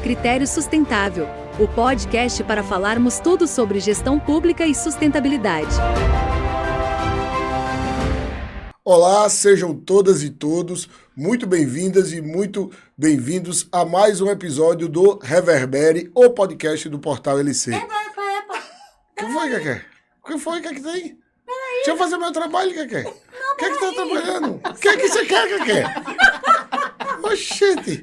Critério Sustentável, o podcast para falarmos tudo sobre gestão pública e sustentabilidade. Olá, sejam todas e todos muito bem-vindas e muito bem-vindos a mais um episódio do Reverbere, o podcast do Portal LC. Epa. O que foi, Keké? O que foi, que tem? Deixa eu fazer meu trabalho, Keké. O que é que tá trabalhando? O que é que você quer, Keké? Oxente.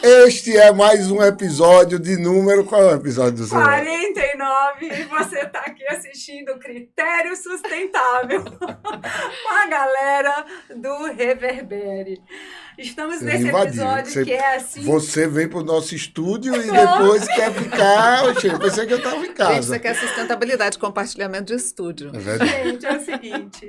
Este é mais um episódio de número... Qual é o episódio do seu? 49, e você está aqui assistindo o Critério Sustentável com a galera do Reverbere. Estamos nesse episódio que é assim... Você vem para o nosso estúdio e depois quer ficar... Oxe, eu pensei que eu estava em casa. Gente, você quer sustentabilidade, compartilhamento de estúdio. É verdade. Gente, é o seguinte,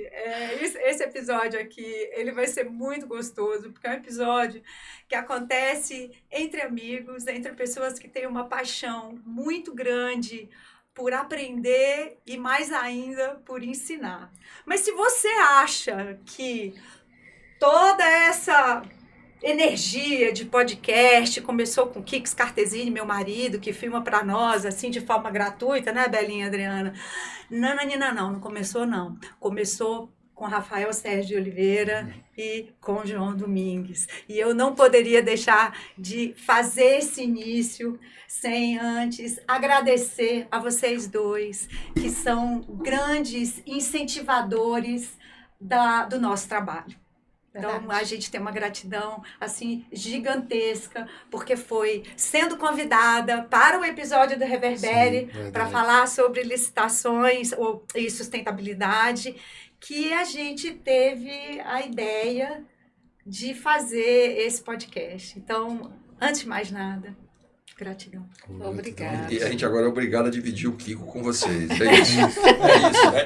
esse episódio aqui, ele vai ser muito gostoso, porque é um episódio que acontece entre amigos, entre pessoas que têm uma paixão muito grande por aprender e, mais ainda, por ensinar. Mas se você acha que toda essa energia de podcast começou com o Kix Cartesini, meu marido, que filma para nós, assim, de forma gratuita, né, Belinha, Adriana? Não começou não. Começou com Rafael Sérgio de Oliveira e com João Domingues. E eu não poderia deixar de fazer esse início sem antes agradecer a vocês dois, que são grandes incentivadores do nosso trabalho. Então, a gente tem uma gratidão, assim, gigantesca, porque foi sendo convidada para o episódio do Reverbere para falar sobre licitações e sustentabilidade, que a gente teve a ideia de fazer esse podcast. Então, antes de mais nada, gratidão. Obrigada. E a gente agora é obrigado a dividir o Kiko com vocês. É isso.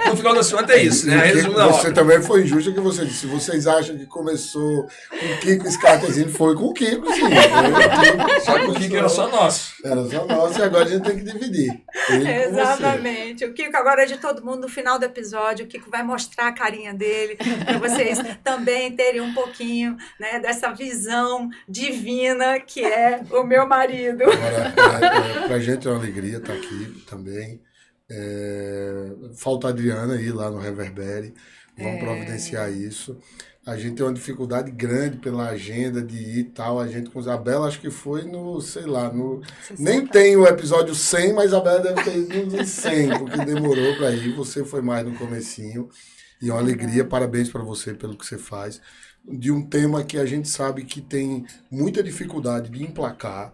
No final das contas é isso, né? Kiko, você também foi injusto que você disse. Vocês acham que começou com o Kiko Scartesini? Foi com o Kiko, sim. Só que o Kiko era só nosso. Era só nosso e agora a gente tem que dividir. Exatamente. O Kiko agora é de todo mundo. No final do episódio, o Kiko vai mostrar a carinha dele para vocês também terem um pouquinho, né, dessa visão divina que é o meu marido. Para a gente é uma alegria estar aqui também. Falta a Adriana aí lá no Reverbere. Vamos providenciar isso. A gente tem uma dificuldade grande pela agenda de ir e tal. A gente com a Bela, acho que foi no, sei lá, nem tem o episódio 100, mas a Bela deve ter ido no 100, porque demorou para ir. Você foi mais no comecinho. E é uma alegria. Parabéns para você pelo que você faz. De um tema que a gente sabe que tem muita dificuldade de emplacar,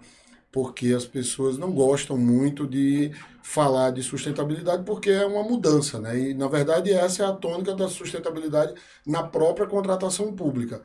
porque as pessoas não gostam muito de falar de sustentabilidade, porque é uma mudança, né? E, na verdade, essa é a tônica da sustentabilidade na própria contratação pública.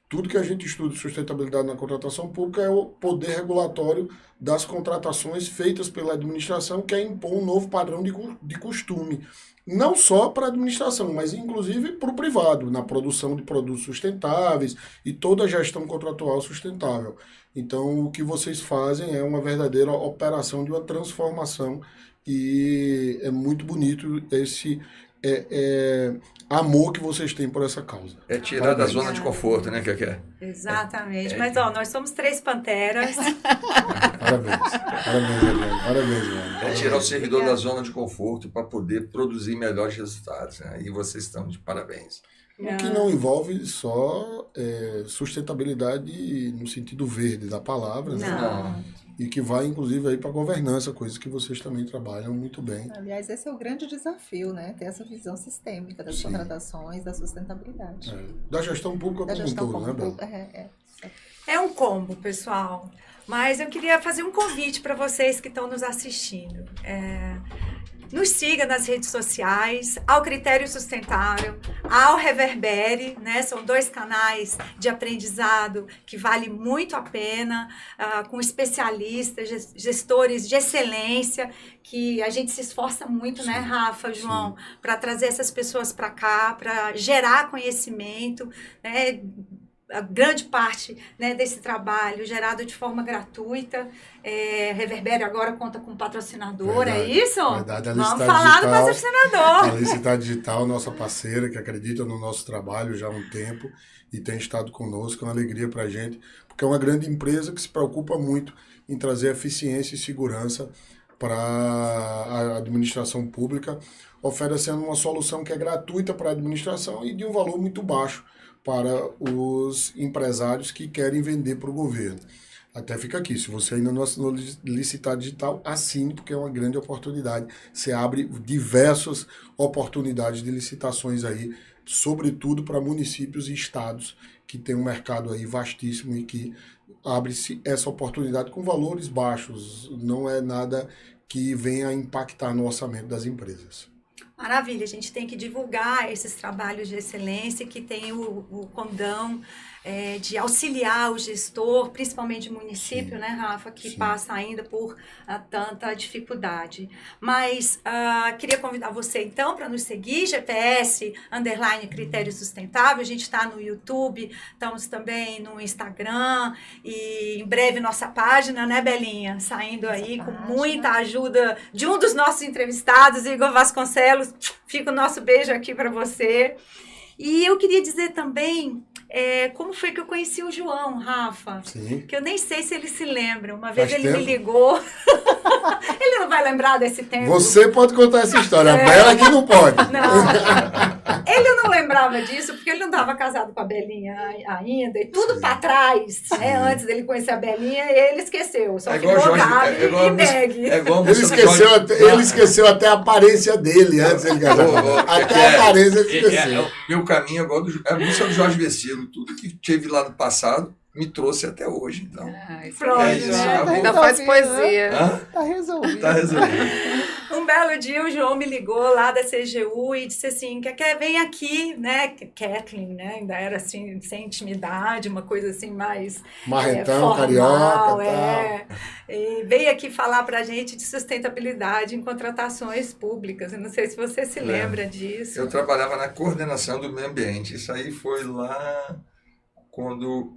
Tudo que a gente estuda de sustentabilidade na contratação pública é o poder regulatório das contratações feitas pela administração, que é impor um novo padrão de costume. Não só para a administração, mas inclusive para o privado, na produção de produtos sustentáveis e toda a gestão contratual sustentável. Então, o que vocês fazem é uma verdadeira operação de uma transformação e é muito bonito esse amor que vocês têm por essa causa. É tirar da zona de conforto, né, Keké? Exatamente. Mas, nós somos 3 panteras. Parabéns, Adriano. Parabéns, mano. É tirar o servidor da zona de conforto para poder produzir melhores resultados, né? E vocês estão de parabéns. O que não envolve só sustentabilidade no sentido verde da palavra, né? Não. E que vai, inclusive, aí para a governança, coisas que vocês também trabalham muito bem. Aliás, esse é o grande desafio, né? Ter essa visão sistêmica das contratações, da sustentabilidade. Da gestão pública como um todo, né, Bela? É um combo, pessoal. Mas eu queria fazer um convite para vocês que estão nos assistindo. Nos siga nas redes sociais, ao Critério Sustentável, ao Reverbere, né? São 2 canais de aprendizado que vale muito a pena, com especialistas, gestores de excelência, que a gente se esforça muito, né, Rafa, João, para trazer essas pessoas para cá, para gerar conhecimento, né? a grande parte, né, desse trabalho gerado de forma gratuita. Reverbério agora conta com patrocinador, Verdade, é isso? verdade. A Vamos Licita falar do Digital, patrocinador. A Licita Digital, nossa parceira, que acredita no nosso trabalho já há um tempo e tem estado conosco, é uma alegria para a gente, porque é uma grande empresa que se preocupa muito em trazer eficiência e segurança para a administração pública, oferecendo uma solução que é gratuita para a administração e de um valor muito baixo para os empresários que querem vender para o governo. Até fica aqui, se você ainda não assinou Licita Digital, assine, porque é uma grande oportunidade. Você abre diversas oportunidades de licitações aí, sobretudo para municípios e estados que tem um mercado aí vastíssimo e que abre-se essa oportunidade com valores baixos. Não é nada que venha a impactar no orçamento das empresas. Maravilha, a gente tem que divulgar esses trabalhos de excelência que tem o condão de auxiliar o gestor, principalmente o município, Sim. né, Rafa, que Sim. passa ainda por tanta dificuldade. Mas queria convidar você, então, para nos seguir, GPS, _critério sustentável. A gente está no YouTube, estamos também no Instagram e em breve nossa página, né, Belinha? Saindo aí com muita ajuda de um dos nossos entrevistados, Igor Vasconcelos. Fica o nosso beijo aqui para você. E eu queria dizer também como foi que eu conheci o João, Rafa. Sim. Que eu nem sei se ele se lembra. Uma vez Faz ele me tempo. ligou. Ele não vai lembrar desse tempo. Você pode contar essa história, a Bela que não pode. Não. Ele não lembrava disso, porque ele não estava casado com a Belinha ainda, e tudo para trás, né? Antes dele conhecer a Belinha, ele esqueceu. Só ficou Gabi e Meg. Ele esqueceu até a aparência dele antes de ele casar. Até a aparência ele esqueceu. Meu caminho agora é a música do Jorge Vecilo. Tudo que tive lá no passado me trouxe até hoje. Então, Pronto, é isso. né? Acabou. Ainda faz poesia. Hã? Tá resolvido. Tá resolvido. Um belo dia o João me ligou lá da CGU e disse assim, vem aqui, né? Kathleen, né? Ainda era assim, sem intimidade, uma coisa assim mais Marretão, formal, carioca, tal. E veio aqui falar pra gente de sustentabilidade em contratações públicas. Eu não sei se você se lembra disso. Eu trabalhava na coordenação do meio ambiente. Isso aí foi lá quando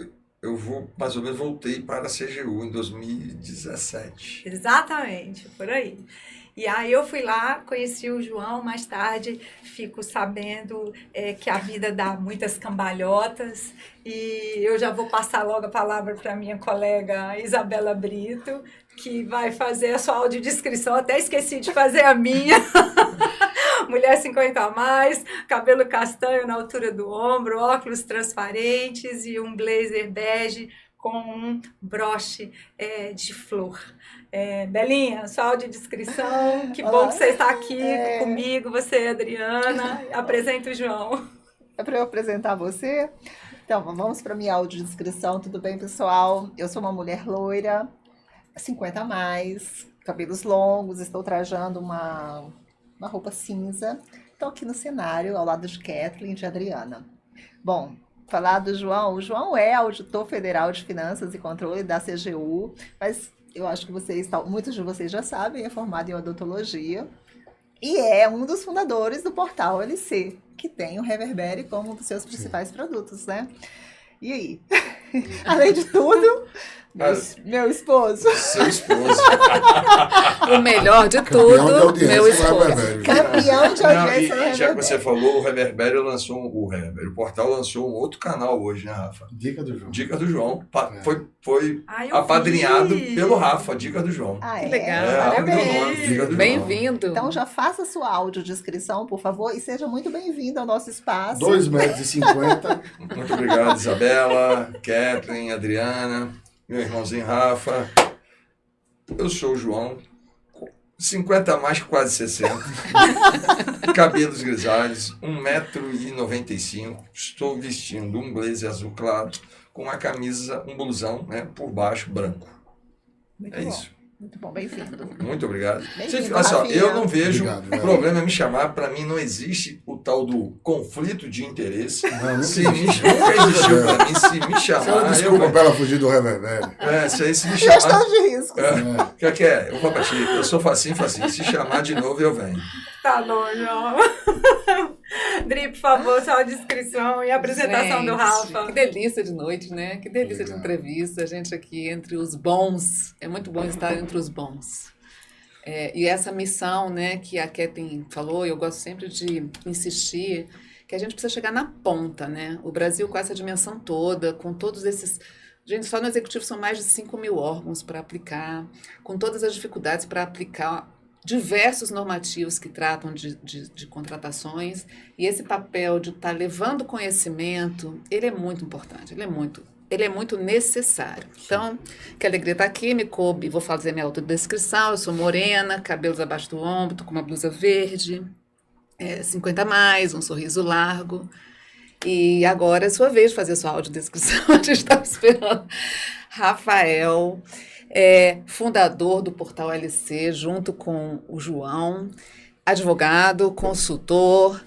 mais ou menos voltei para a CGU em 2017. Exatamente, por aí. E aí eu fui lá, conheci o João, mais tarde fico sabendo que a vida dá muitas cambalhotas e eu já vou passar logo a palavra para minha colega Isabela Brito, que vai fazer a sua audiodescrição, até esqueci de fazer a minha. Mulher 50 a mais, cabelo castanho na altura do ombro, óculos transparentes e um blazer bege com um broche de flor. Belinha, sua audiodescrição, que bom que você está aqui comigo, você, Adriana. Apresenta o João. É para eu apresentar você? Então, vamos para minha audiodescrição. Tudo bem, pessoal? Eu sou uma mulher loira, 50 a mais, cabelos longos, estou trajando uma roupa cinza. Estou aqui no cenário, ao lado de Kathleen e de Adriana. Bom, falar do João. O João é auditor federal de finanças e controle da CGU, mas eu acho que muitos de vocês já sabem, é formado em odontologia e é um dos fundadores do portal LC, que tem o Reverbério como um dos seus principais produtos, né? E aí? Além de tudo, meu esposo. Seu esposo. O melhor de Campeão de tudo, audiência meu do esposo. Reverbério. Campeão de Não, audiência do e já que Reverbério. você falou, o Reverbério lançou o portal lançou um outro canal hoje, né, Rafa? Dica do João. Dica do João. Foi Ai, eu apadrinhado vi. pelo Rafa, Dica do João. Ah, Que é? legal. Abre o nome, Parabéns. Dica do João. Bem-vindo. Então já faça sua audiodescrição, por favor, e seja muito bem-vindo ao nosso espaço. 2,50 m. Muito obrigado, Isabela, Kathleen, Adriana, meu irmãozinho Rafa. Eu sou o João, 50 a mais, quase 60. Cabelos grisalhos, 1,95 m. Estou vestindo um blazer azul claro, com uma camisa, um blusão, né, por baixo, branco. Muito É bom. isso. Muito bom, bem-vindo. Muito obrigado. Bem-vindo, Olha só, Rafinha. eu não vejo. Obrigado, O velho. problema é me chamar. Para mim, não existe o tal do conflito de interesse. Não, nunca Se nunca existiu para mim. Se me Você chamar, não desculpa pra ela fugir do Reverbério. se me Gestão chamar. de risco. O que é? Eu vou pra ti. Eu sou facinho. Se chamar de novo, eu venho. Tá bom, João. Dri, por favor, sua descrição e apresentação do Gente, Rafa. que delícia de noite, né? Que delícia de Legal. entrevista. A gente aqui entre os bons. É muito bom estar entre os bons. E essa missão, né, que a Kathleen falou, eu gosto sempre de insistir, que a gente precisa chegar na ponta, né? O Brasil com essa dimensão toda, com todos esses... Gente, só no Executivo são mais de 5.000 órgãos para aplicar, com todas as dificuldades para aplicar diversos normativos que tratam de contratações, e esse papel de estar levando conhecimento, ele é muito importante, ele é muito necessário. Então, que alegria estar aqui, me coube, vou fazer minha autodescrição, eu sou morena, cabelos abaixo do ombro, tô com uma blusa verde, 50 a mais, um sorriso largo, e agora é sua vez de fazer a sua audiodescrição, a gente estava esperando. Rafael, fundador do Portal LC, junto com o João, advogado, consultor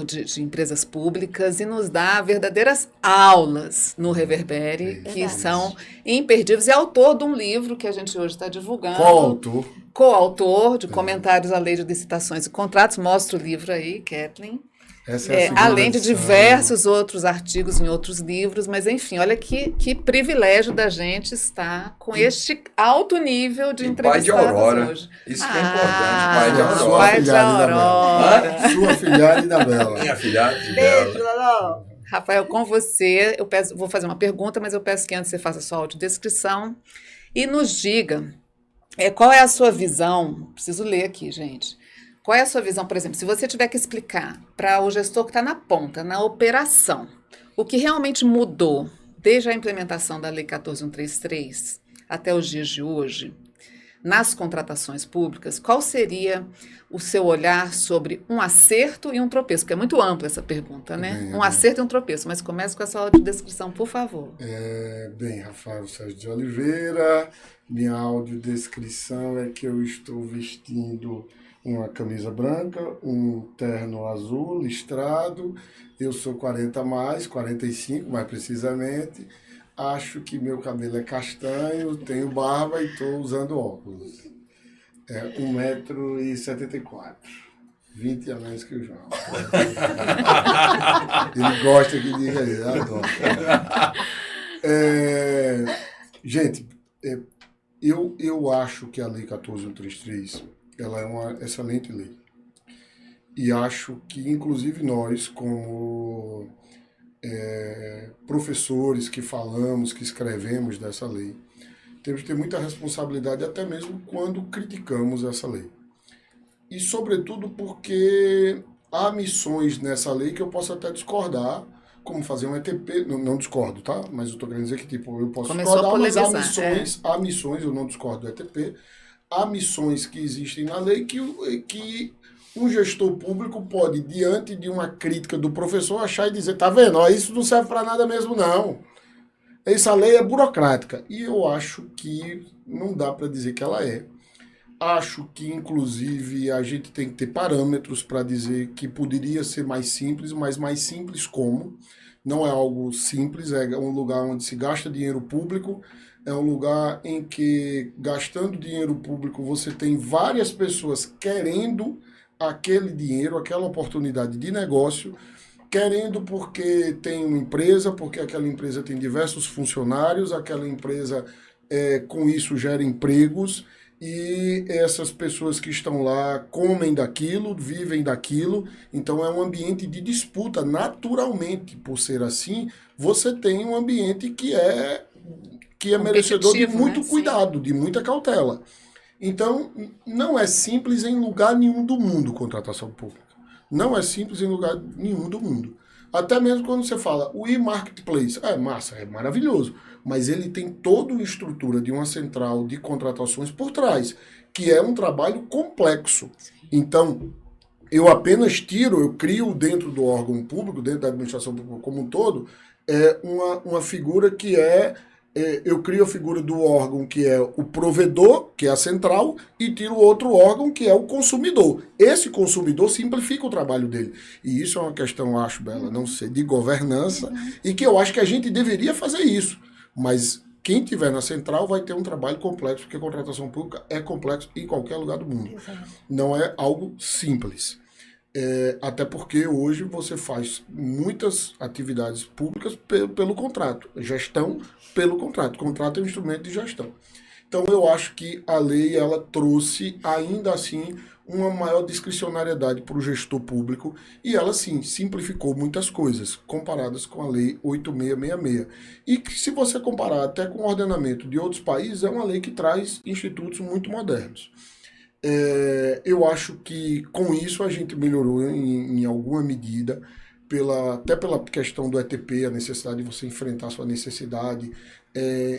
de empresas públicas, e nos dá verdadeiras aulas no Reverbere, que são imperdíveis, e autor de um livro que a gente hoje está divulgando. Coautor. Coautor de Comentários à Lei de Licitações e Contratos. Mostra o livro aí, Kathleen. Essa é a segunda Além de edição. diversos outros artigos em outros livros, mas enfim, olha que privilégio da gente estar com este alto nível de E pai de entrevistados Aurora. hoje. Isso que é importante, pai de Aurora. Pai de Aurora. Sua filhada e da Bela. Minha filhada de Beijo, Bela. Lolo. Rafael, com você, vou fazer uma pergunta, mas eu peço que antes você faça a sua autodescrição e nos diga qual é a sua visão, preciso ler aqui, gente. Qual é a sua visão, por exemplo, se você tiver que explicar para o gestor que está na ponta, na operação, o que realmente mudou desde a implementação da Lei 14.133 até os dias de hoje, nas contratações públicas, qual seria o seu olhar sobre um acerto e um tropeço? Porque é muito ampla essa pergunta, né? Um acerto e um tropeço, mas comece com a sua audiodescrição, por favor. Bem, Rafael Sérgio de Oliveira, minha audiodescrição é que eu estou vestindo uma camisa branca, um terno azul listrado, eu sou 40 mais, 45 mais precisamente, acho que meu cabelo é castanho, tenho barba e estou usando óculos. 1,74 m, 20 a menos que o João. Ele gosta que diga isso, eu adoro. Gente, eu acho que a Lei 14.133 ela é uma excelente lei. E acho que, inclusive, nós, como professores que falamos, que escrevemos dessa lei, temos que ter muita responsabilidade, até mesmo quando criticamos essa lei. E, sobretudo, porque há missões nessa lei que eu posso até discordar, como fazer um ETP, não discordo, tá? Mas eu estou querendo dizer que, tipo, eu posso discordar, mas há missões, eu não discordo do ETP, há missões que existem na lei que um gestor público pode, diante de uma crítica do professor, achar e dizer, tá vendo, ó, isso não serve para nada mesmo, não. Essa lei é burocrática. E eu acho que não dá para dizer que ela é. Acho que, inclusive, a gente tem que ter parâmetros para dizer que poderia ser mais simples, mas mais simples como? Não é algo simples, é um lugar onde se gasta dinheiro público, é um lugar em que, gastando dinheiro público, você tem várias pessoas querendo aquele dinheiro, aquela oportunidade de negócio, querendo porque tem uma empresa, porque aquela empresa tem diversos funcionários, aquela empresa, com isso, gera empregos, e essas pessoas que estão lá comem daquilo, vivem daquilo, então é um ambiente de disputa. Naturalmente, por ser assim, você tem um ambiente que é merecedor de muito cuidado, de muita cautela. Então, não é simples em lugar nenhum do mundo contratação pública. Não é simples em lugar nenhum do mundo. Até mesmo quando você fala o e-marketplace, é massa, é maravilhoso, mas ele tem toda uma estrutura de uma central de contratações por trás, que é um trabalho complexo. Então, eu crio dentro do órgão público, dentro da administração pública como um todo, uma figura que eu crio a figura do órgão que é o provedor, que é a central, e tiro outro órgão que é o consumidor. Esse consumidor simplifica o trabalho dele. E isso é uma questão, acho, Bela, não sei, de governança, e que eu acho que a gente deveria fazer isso. Mas quem estiver na central vai ter um trabalho complexo, porque a contratação pública é complexo em qualquer lugar do mundo. Não é algo simples. Até porque hoje você faz muitas atividades públicas pelo contrato. Gestão pelo contrato. Contrato é um instrumento de gestão. Então, eu acho que a lei ela trouxe, ainda assim, uma maior discricionariedade para o gestor público e ela, sim, simplificou muitas coisas comparadas com a Lei 8666. E que, se você comparar até com o ordenamento de outros países, é uma lei que traz institutos muito modernos. Eu acho que, com isso, a gente melhorou em alguma medida, até pela questão do ETP, a necessidade de você enfrentar a sua necessidade,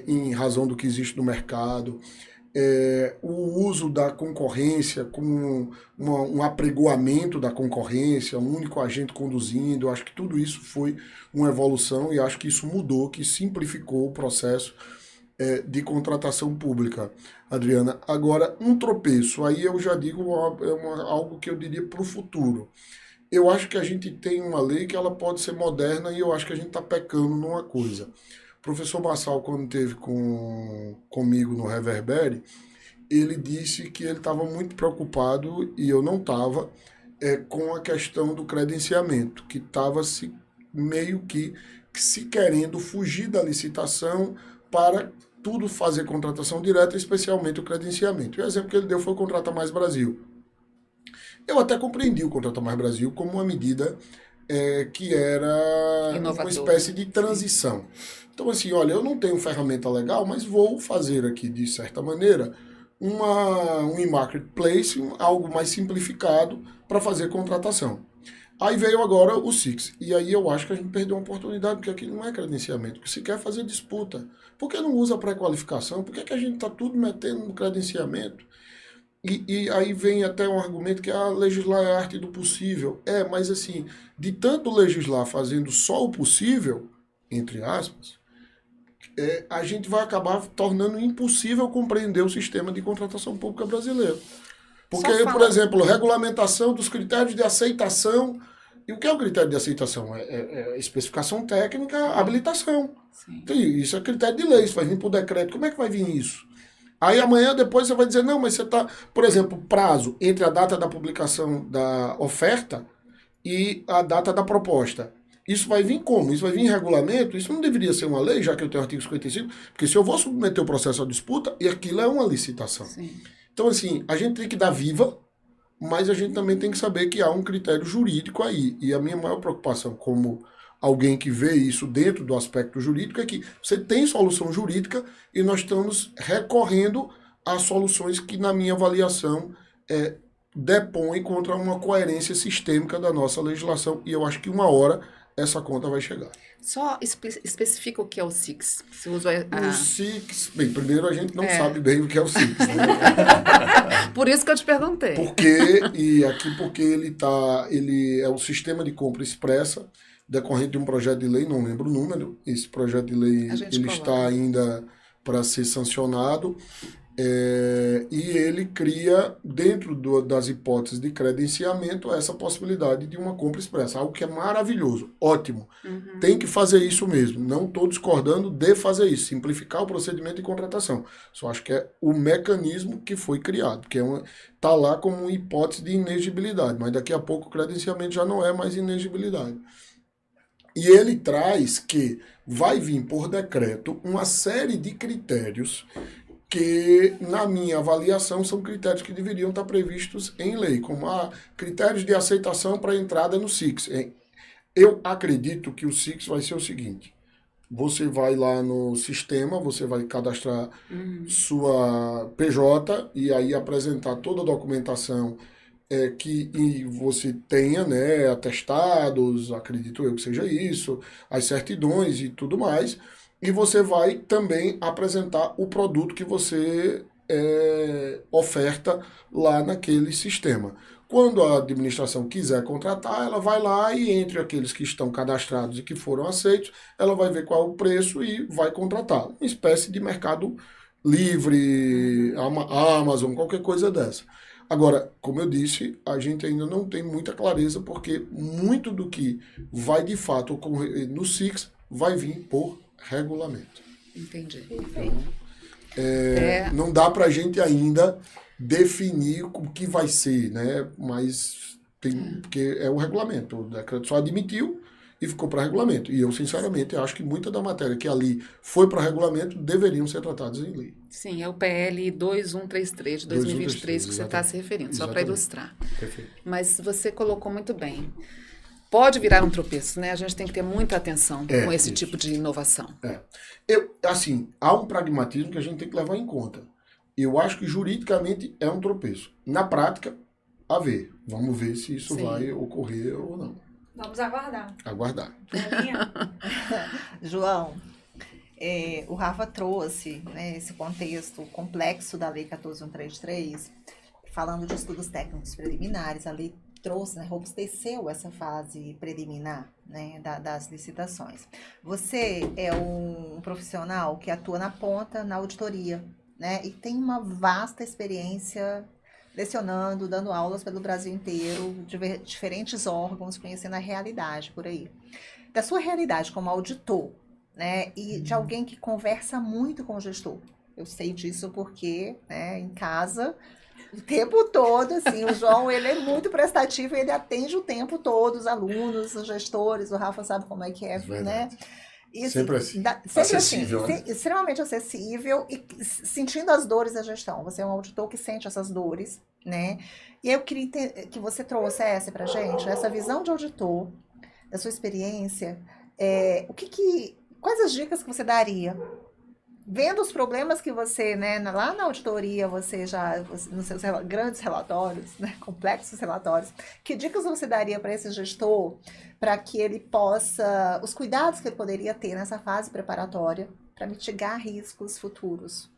em razão do que existe no mercado, o uso da concorrência como um apregoamento da concorrência, um único agente conduzindo. Eu acho que tudo isso foi uma evolução e acho que isso mudou, que simplificou o processo de contratação pública, Adriana. Agora, um tropeço, aí eu já digo algo que eu diria para o futuro. Eu acho que a gente tem uma lei que ela pode ser moderna e eu acho que a gente está pecando numa coisa. O professor Massal, quando esteve comigo no Reverbere, ele disse que ele estava muito preocupado, e eu não estava, com a questão do credenciamento, que estava meio que se querendo fugir da licitação para tudo fazer contratação direta, especialmente o credenciamento. E o exemplo que ele deu foi o Contrata Mais Brasil. Eu até compreendi o Contrata Mais Brasil como uma medida que era uma espécie de transição. Então, assim, olha, eu não tenho ferramenta legal, mas vou fazer aqui, de certa maneira, um e-marketplace, algo mais simplificado para fazer contratação. Aí veio agora o SIX. E aí eu acho que a gente perdeu uma oportunidade, porque aqui não é credenciamento, que se quer fazer disputa. Por que não usa pré-qualificação? Por que a gente está tudo metendo no credenciamento? E aí vem até um argumento que legislar é a arte do possível. Mas assim, de tanto legislar fazendo só o possível, entre aspas, a gente vai acabar tornando impossível compreender o sistema de contratação pública brasileiro. Porque, por exemplo, regulamentação dos critérios de aceitação. E o que é o critério de aceitação? Especificação técnica, habilitação. Então, isso é critério de lei, isso vai vir por decreto. Como é que vai vir isso? Aí amanhã depois você vai dizer, não, mas você está... Por exemplo, prazo entre a data da publicação da oferta e a data da proposta. Isso vai vir como? Isso vai vir em regulamento? Isso não deveria ser uma lei, já que eu tenho o artigo 55? Porque se eu vou submeter o processo à disputa, e aquilo é uma licitação. Sim. Então, assim, a gente tem que dar viva, mas a gente também tem que saber que há um critério jurídico aí. E a minha maior preocupação como alguém que vê isso dentro do aspecto jurídico é que você tem solução jurídica e nós estamos recorrendo a soluções que, na minha avaliação, depõem contra uma coerência sistêmica da nossa legislação. E eu acho que uma hora essa conta vai chegar. Só especifica o que é o SIX. Você usa O SIX, bem, primeiro a gente não sabe bem o que é o SIX, né? Por isso que eu te perguntei. Porque ele é o sistema de compra expressa decorrente de um projeto de lei, não lembro o número. Esse projeto de lei ele está ainda para ser sancionado. E ele cria, dentro das hipóteses de credenciamento, essa possibilidade de uma compra expressa, algo que é maravilhoso, ótimo. Uhum. Tem que fazer isso mesmo, não estou discordando de fazer isso, simplificar o procedimento de contratação. Só acho que é o mecanismo que foi criado, que está lá como uma hipótese de inegibilidade, mas daqui a pouco o credenciamento já não é mais inegibilidade. E ele traz que vai vir por decreto uma série de critérios que, na minha avaliação, são critérios que deveriam estar previstos em lei, como critérios de aceitação para entrada no SIX. Eu acredito que o SIX vai ser o seguinte: você vai lá no sistema, você vai cadastrar sua PJ e aí apresentar toda a documentação que você tenha, né, atestados, acredito eu que seja isso, as certidões e tudo mais. E você vai também apresentar o produto que você oferta lá naquele sistema. Quando a administração quiser contratar, ela vai lá e, entre aqueles que estão cadastrados e que foram aceitos, ela vai ver qual é o preço e vai contratar. Uma espécie de mercado livre, Amazon, qualquer coisa dessa. Agora, como eu disse, a gente ainda não tem muita clareza, porque muito do que vai de fato ocorrer no SIX vai vir por regulamento. Entendi. Não dá para a gente ainda definir o que vai ser, né? Mas Porque é o regulamento. O decreto só admitiu e ficou para regulamento. E eu, sinceramente, acho que muita da matéria que ali foi para regulamento deveriam ser tratadas em lei. Sim, é o PL 2133 de 2023 que você está se referindo, só para Exatamente. ilustrar. Perfeito. Mas você colocou muito bem. Pode virar um tropeço, né? A gente tem que ter muita atenção com esse isso. tipo de inovação. Assim, há um pragmatismo que a gente tem que levar em conta. Eu acho que juridicamente é um tropeço. Na prática, a ver. Vamos ver se isso Sim. vai ocorrer ou não. Vamos aguardar. Aguardar. Belinha? João, o Rafa trouxe, né, esse contexto complexo da Lei 14.133, falando de estudos técnicos preliminares. A lei trouxe, né, robusteceu essa fase preliminar, né, das licitações. Você é um profissional que atua na ponta, na auditoria, né, e tem uma vasta experiência lecionando, dando aulas pelo Brasil inteiro, diferentes órgãos, conhecendo a realidade por aí. Da sua realidade como auditor, né, e de alguém que conversa muito com o gestor. Eu sei disso porque, né, em casa, o tempo todo, assim, o João, ele é muito prestativo, ele atende o tempo todo os alunos, os gestores, o Rafa sabe como é que é, né? Verdade. E, assim, Sempre assim. sempre Acessível, assim, né? extremamente acessível e sentindo as dores da gestão. Você é um auditor que sente essas dores, né? E eu queria que você trouxesse pra gente essa visão de auditor, da sua experiência, quais as dicas que você daria? Vendo os problemas que você, né, lá na auditoria, nos seus grandes relatórios, né, complexos relatórios, que dicas você daria para esse gestor para que ele possa, os cuidados que ele poderia ter nessa fase preparatória para mitigar riscos futuros?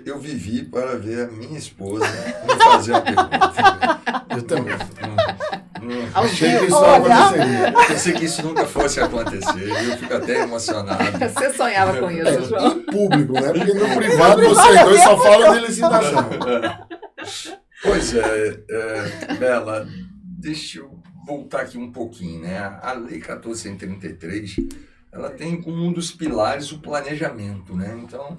Eu vivi para ver a minha esposa me fazer a pergunta. Eu também. Ao Achei que vivo. isso não Olha. aconteceria. Eu pensei que isso nunca fosse acontecer. Eu fico até emocionado. Você sonhava com isso, João? Em público, né? Porque no privado vocês dois só falam de licitação. Pois Bela, deixa eu voltar aqui um pouquinho, né? A Lei 1433, ela tem como um dos pilares o planejamento, né? Então,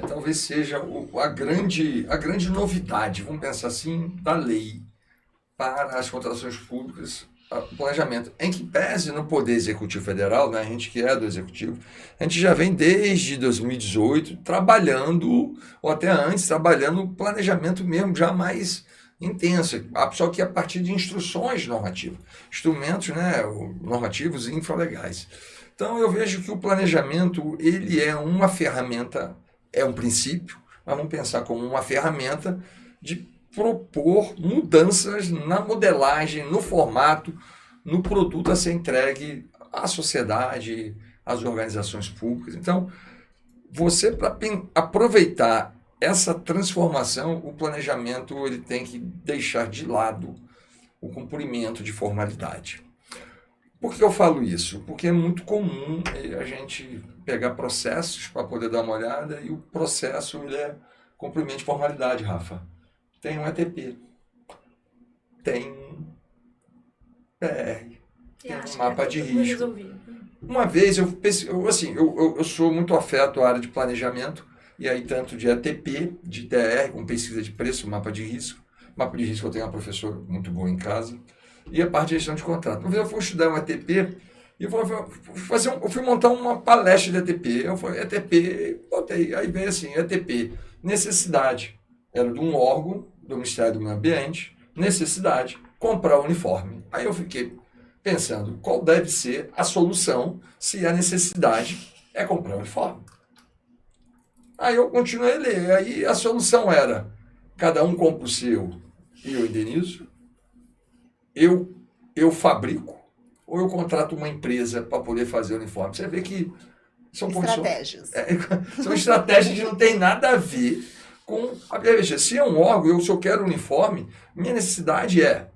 talvez seja a grande novidade, vamos pensar assim, da lei para as contratações públicas, o planejamento. Em que pese no Poder Executivo Federal, né, a gente que é do Executivo, a gente já vem desde 2018 trabalhando, ou até antes, trabalhando o planejamento mesmo, já mais intenso, só que a partir de instruções normativas, instrumentos, né, normativos e infralegais. Então, eu vejo que o planejamento, ele é uma ferramenta, é um princípio, mas vamos pensar como uma ferramenta de propor mudanças na modelagem, no formato, no produto a ser entregue à sociedade, às organizações públicas. Então, você, para aproveitar essa transformação, o planejamento ele tem que deixar de lado o cumprimento de formalidade. Por que eu falo isso? Porque é muito comum a gente pegar processos para poder dar uma olhada e o processo ele é cumprimento de formalidade, Rafa. Tem um ETP, tem um PR, tem um mapa de risco. Uma vez eu sou muito afeto à área de planejamento, e aí tanto de ETP, de TR, com pesquisa de preço, mapa de risco. Mapa de risco eu tenho uma professora muito boa em casa. E a parte de gestão de contrato. Uma vez eu fui estudar um ETP e eu fui montar uma palestra de ETP. Eu falei, ETP, botei. Aí veio assim, ETP, necessidade. Era de um órgão do Ministério do Meio Ambiente, necessidade, comprar uniforme. Aí eu fiquei pensando, qual deve ser a solução se a necessidade é comprar uniforme? Aí eu continuei a ler. Aí a solução era, cada um compra o seu e eu indenizo. Eu fabrico ou eu contrato uma empresa para poder fazer o uniforme. Você vê que são Estratégias. São estratégias que não tem nada a ver com a BVG. Se é um órgão, se eu quero uniforme, minha necessidade é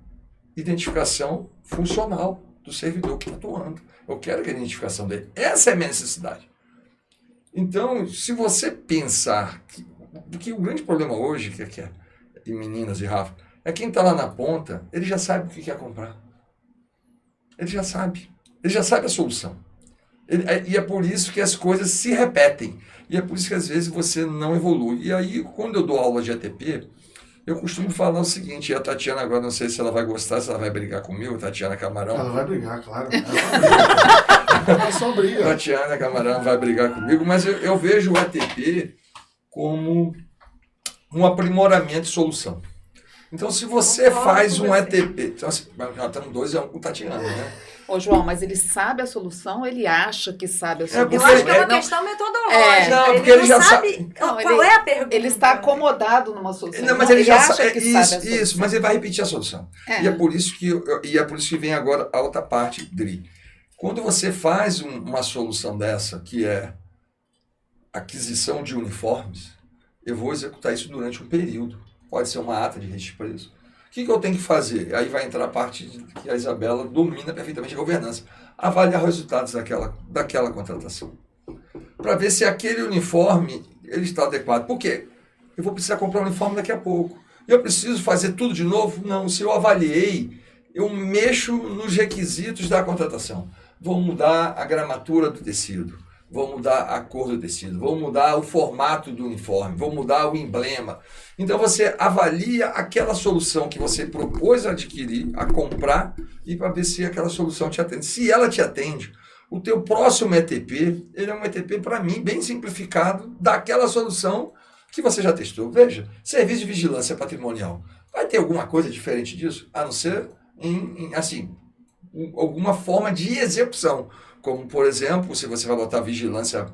identificação funcional do servidor que está atuando. Eu quero que a identificação dele. Essa é a minha necessidade. Então, se você pensar que o grande problema hoje, e meninas e Rafa, é quem está lá na ponta, ele já sabe o que quer comprar. Ele já sabe a solução. E é por isso que as coisas se repetem. E é por isso que às vezes você não evolui. E aí, quando eu dou aula de ETP, Eu costumo falar o seguinte, e a Tatiana agora, não sei se ela vai gostar, se ela vai brigar comigo, a Tatiana Camarão. Ela vai brigar, claro. Ela só briga. Tatiana Camarão vai brigar comigo, mas eu vejo o ETP como um aprimoramento de solução. Então, se você faz um ETP... Então, assim, nós estamos 2-1 com Tatiana, né? Ô, João, mas ele sabe a solução ou ele acha que sabe a solução? Eu porque- acho que é uma Não, questão metodológica. Não, ele porque ele não já sabe Não, qual é a pergunta. Ele está acomodado numa solução. Não, mas ele já acha sabe. que sabe a Isso, solução. isso, mas ele vai repetir a solução. É. E é por isso que vem agora a outra parte, Dri. Quando você faz uma solução dessa, que é aquisição de uniformes, eu vou executar isso durante um período. Pode ser uma ata de registro de preço. O que eu tenho que fazer? Aí vai entrar a parte que a Isabela domina perfeitamente a governança. Avaliar os resultados daquela contratação. Para ver se aquele uniforme ele está adequado. Por quê? Eu vou precisar comprar um uniforme daqui a pouco. Eu preciso fazer tudo de novo? Não. Se eu avaliei, eu mexo nos requisitos da contratação. Vou mudar a gramatura do tecido. Vou mudar a cor do tecido, vou mudar o formato do uniforme, vou mudar o emblema. Então você avalia aquela solução que você propôs a adquirir, a comprar, e para ver se aquela solução te atende. Se ela te atende, o teu próximo ETP, ele é um ETP, para mim, bem simplificado, daquela solução que você já testou. Veja, serviço de vigilância patrimonial. Vai ter alguma coisa diferente disso? A não ser assim, alguma forma de execução. Como, por exemplo, se você vai botar vigilância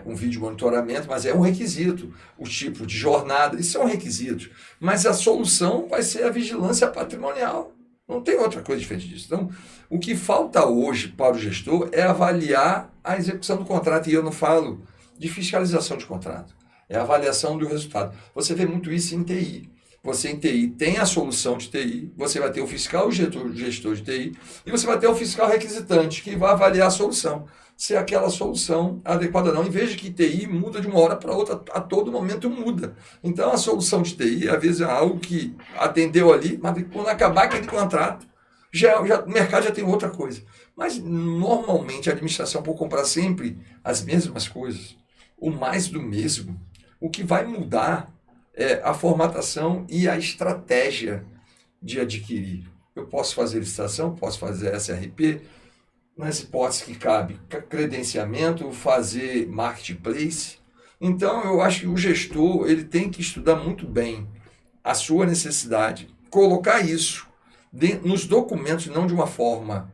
com vídeo monitoramento, mas é um requisito. O tipo de jornada, isso é um requisito. Mas a solução vai ser a vigilância patrimonial. Não tem outra coisa diferente disso. Então, o que falta hoje para o gestor é avaliar a execução do contrato. E eu não falo de fiscalização de contrato. É a avaliação do resultado. Você vê muito isso em TI. Você em TI tem a solução de TI, você vai ter o fiscal gestor de TI, e você vai ter o fiscal requisitante, que vai avaliar a solução, se aquela solução é adequada ou não. E veja que TI muda de uma hora para outra, a todo momento muda. Então a solução de TI, às vezes, é algo que atendeu ali, mas quando acabar aquele contrato, o mercado já tem outra coisa. Mas normalmente a administração, por comprar sempre as mesmas coisas, o mais do mesmo, o que vai mudar é a formatação e a estratégia de adquirir. Eu posso fazer licitação, posso fazer SRP, nas hipóteses que cabe credenciamento, fazer marketplace. Então, eu acho que o gestor ele tem que estudar muito bem a sua necessidade, colocar isso nos documentos, não de uma forma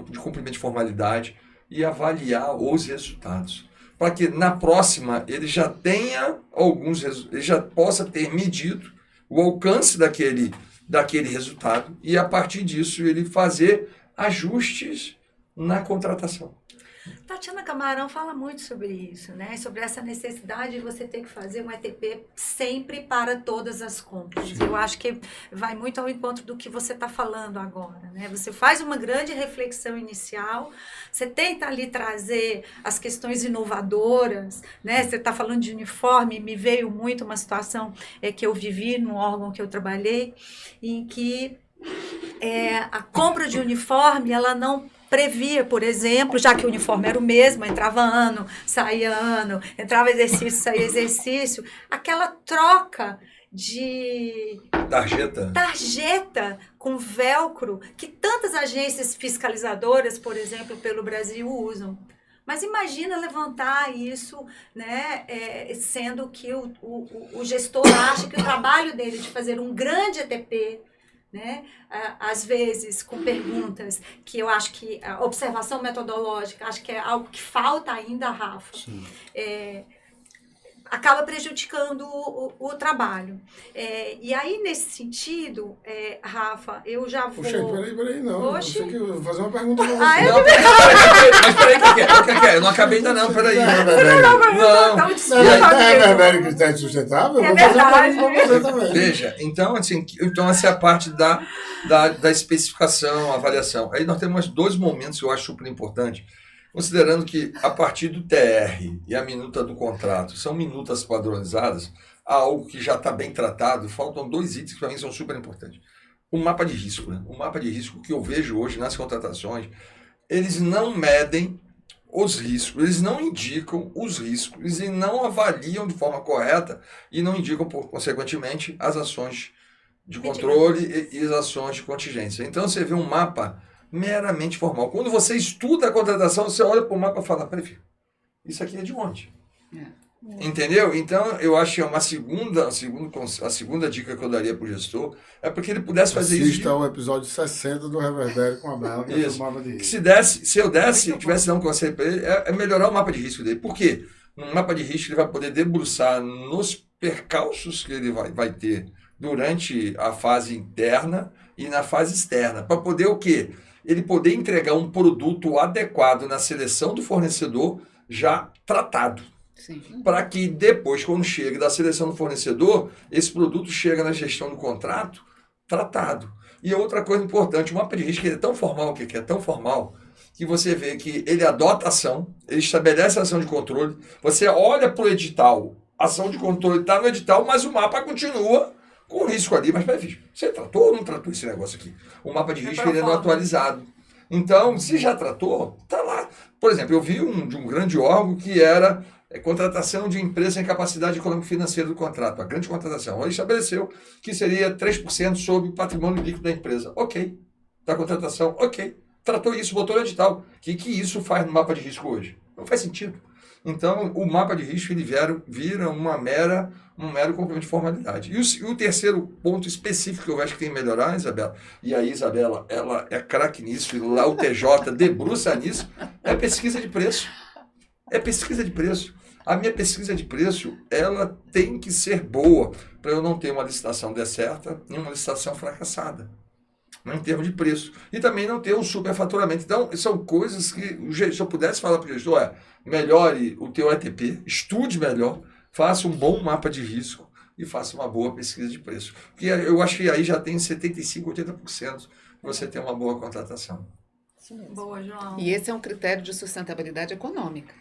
de cumprimento de formalidade, e avaliar os resultados. Para que na próxima ele já tenha ele já possa ter medido o alcance daquele resultado e a partir disso ele fazer ajustes na contratação. Tatiana Camarão fala muito sobre isso, né? Sobre essa necessidade de você ter que fazer um ETP sempre para todas as compras. Eu acho que vai muito ao encontro do que você está falando agora, né? Você faz uma grande reflexão inicial, você tenta ali trazer as questões inovadoras, né? Você está falando de uniforme, me veio muito uma situação que eu vivi no órgão que eu trabalhei, em que a compra de uniforme, ela não previa, por exemplo, já que o uniforme era o mesmo, entrava ano, entrava exercício, saía exercício, aquela troca de tarjeta com velcro que tantas agências fiscalizadoras, por exemplo, pelo Brasil usam. Mas imagina levantar isso, né, sendo que o gestor acha que o trabalho dele de fazer um grande ETP, né? Às vezes com perguntas que eu acho que a observação metodológica, acho que é algo que falta ainda, Rafa, acaba prejudicando o trabalho. E aí, nesse sentido, Rafa, eu já vou... Puxa, peraí, não. Oxi. Eu vou fazer uma pergunta pra você. Não, mas peraí, o que é? Eu não acabei ainda não, peraí. Não, é reverbério critério sustentável? Eu vou fazer uma pergunta pra você também. Veja, então essa é a parte da especificação, avaliação. Aí nós temos dois momentos que eu acho super importante, considerando que a partir do TR e a minuta do contrato são minutas padronizadas, algo que já está bem tratado, faltam dois itens que para mim são super importantes. O mapa de risco, né? O mapa de risco que eu vejo hoje nas contratações, eles não medem os riscos, eles não indicam os riscos, eles não avaliam de forma correta e não indicam, consequentemente, as ações de controle e as ações de contingência. Então, você vê um mapa meramente formal. Quando você estuda a contratação, você olha para o mapa e fala, peraí, filho, isso aqui é de onde? Entendeu? Então, eu acho que a segunda dica que eu daria para o gestor é para que ele pudesse fazer isso. Assista ao episódio 60 do Reverbério com a Bela, que é o mapa de risco. Se eu tivesse dando um conselho para ele, é melhorar o mapa de risco dele. Por quê? No mapa de risco, ele vai poder debruçar nos percalços que ele vai ter durante a fase interna e na fase externa. Para poder o quê? Ele poder entregar um produto adequado na seleção do fornecedor já tratado. Para que depois, quando chega da seleção do fornecedor, esse produto chega na gestão do contrato tratado. E outra coisa importante, o mapa de risco ele é tão formal, que é tão formal, que você vê que ele adota ação, ele estabelece a ação de controle, você olha para o edital, a ação de controle está no edital, mas o mapa continua com risco ali. Mas, você tratou ou não tratou esse negócio aqui? O mapa de risco ele é não atualizado. Então, se já tratou, está lá. Por exemplo, eu vi de um grande órgão que era contratação de empresa sem capacidade econômico-financeira do contrato, a grande contratação. Ele estabeleceu que seria 3% sobre o patrimônio líquido da empresa. Ok. Da contratação, ok. Tratou isso, botou no edital. O que isso faz no mapa de risco hoje? Não faz sentido. Então, o mapa de risco ele vira um mero complemento de formalidade. E o terceiro ponto específico que eu acho que tem que melhorar, Isabela, e aí, Isabela, ela é craque nisso, e lá o TJ debruça nisso, é a pesquisa de preço. É pesquisa de preço. A minha pesquisa de preço, ela tem que ser boa para eu não ter uma licitação deserta e uma licitação fracassada, em termos de preço. E também não ter um superfaturamento. Então, são coisas que, se eu pudesse falar para o gestor, melhore o teu ETP, estude melhor, faça um bom mapa de risco e faça uma boa pesquisa de preço. Porque eu acho que aí já tem 75%, 80% você ter uma boa contratação. Boa, João. E esse é um critério de sustentabilidade econômica.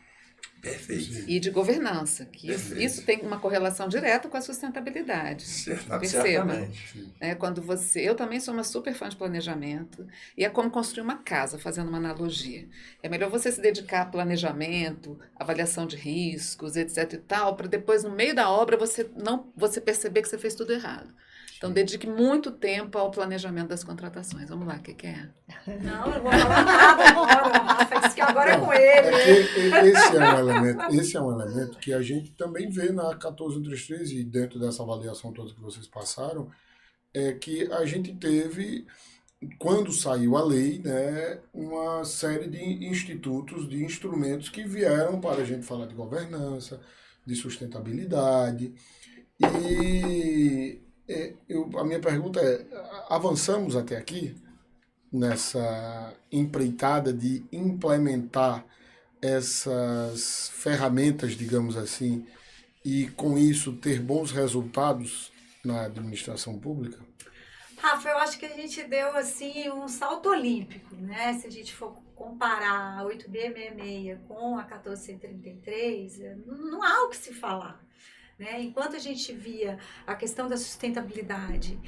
Perfeito. E de governança, que isso tem uma correlação direta com a sustentabilidade. Certamente. Quando eu também sou uma super fã de planejamento, e é como construir uma casa, fazendo uma analogia. É melhor você se dedicar a planejamento, avaliação de riscos, etc e tal, para depois, no meio da obra, você perceber que você fez tudo errado. Então, dedique muito tempo ao planejamento das contratações. Vamos lá, o que é? Não, eu não vou falar nada agora, Rafa. Isso que agora é com ele. Esse é um elemento que a gente também vê na 1433 e dentro dessa avaliação toda que vocês passaram, é que a gente teve, quando saiu a lei, né, uma série de institutos, de instrumentos que vieram para a gente falar de governança, de sustentabilidade. E a minha pergunta é, avançamos até aqui nessa empreitada de implementar essas ferramentas, digamos assim, e com isso ter bons resultados na administração pública? Rafa, eu acho que a gente deu assim um salto olímpico, né? Se a gente for comparar a 8B66 com a 1433, não há o que se falar. Né? Enquanto a gente via a questão da sustentabilidade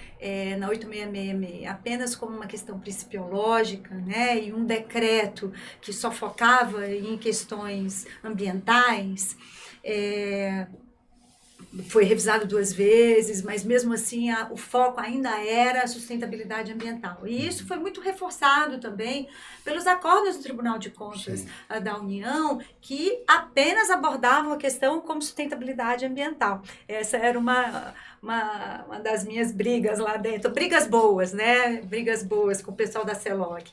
na 8666 apenas como uma questão principiológica, né? E um decreto que só focava em questões ambientais, foi revisado 2 vezes, mas mesmo assim o foco ainda era a sustentabilidade ambiental. E isso foi muito reforçado também pelos acordos do Tribunal de Contas da União, que apenas abordavam a questão como sustentabilidade ambiental. Essa era uma das minhas brigas lá dentro, brigas boas, né? Brigas boas com o pessoal da CELOG.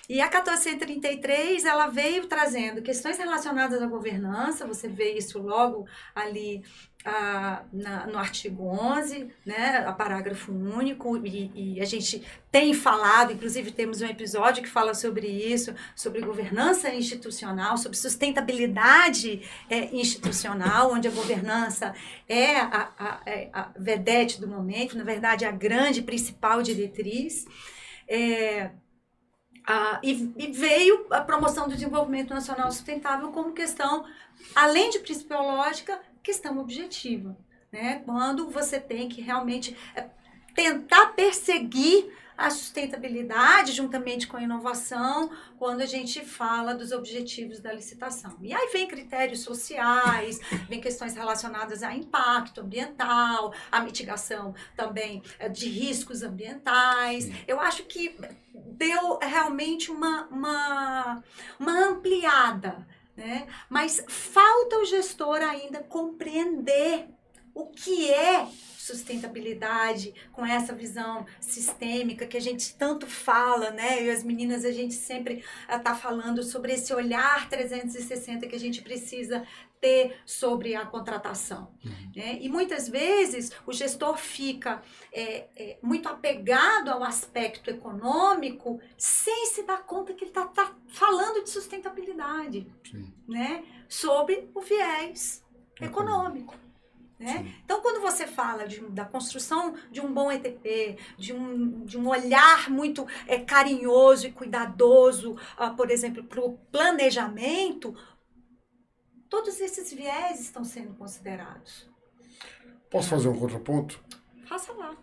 E a 1433, ela veio trazendo questões relacionadas à governança, você vê isso logo ali no artigo 11, né, a parágrafo único, e a gente tem falado, inclusive temos um episódio que fala sobre isso, sobre governança institucional, sobre sustentabilidade institucional, onde a governança é a vedete do momento, na verdade a grande principal diretriz. E veio a promoção do desenvolvimento nacional sustentável como questão, além de principiológica, questão objetiva, né? Quando você tem que realmente tentar perseguir a sustentabilidade juntamente com a inovação quando a gente fala dos objetivos da licitação. E aí vem critérios sociais, vem questões relacionadas a impacto ambiental, a mitigação também de riscos ambientais. Eu acho que deu realmente uma ampliada, né? Mas falta o gestor ainda compreender o que é sustentabilidade com essa visão sistêmica que a gente tanto fala, né? E as meninas, a gente sempre está falando sobre esse olhar 360 que a gente precisa ter sobre a contratação. Né? E muitas vezes o gestor fica muito apegado ao aspecto econômico sem se dar conta que ele está falando de sustentabilidade, né? Sob o viés econômico. Né? Então, quando você fala da construção de um bom ETP, de um olhar muito carinhoso e cuidadoso, por exemplo, para o planejamento, todos esses viés estão sendo considerados. Posso fazer um contraponto? Faça lá.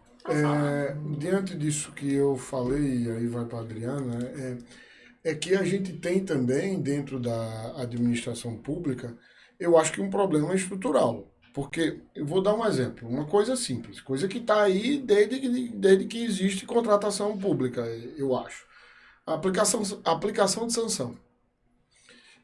Diante disso que eu falei, e aí vai para a Adriana, é que a gente tem também, dentro da administração pública, eu acho que um problema estrutural. Porque, eu vou dar um exemplo, uma coisa simples, coisa que está aí desde que existe contratação pública, eu acho. A aplicação de sanção.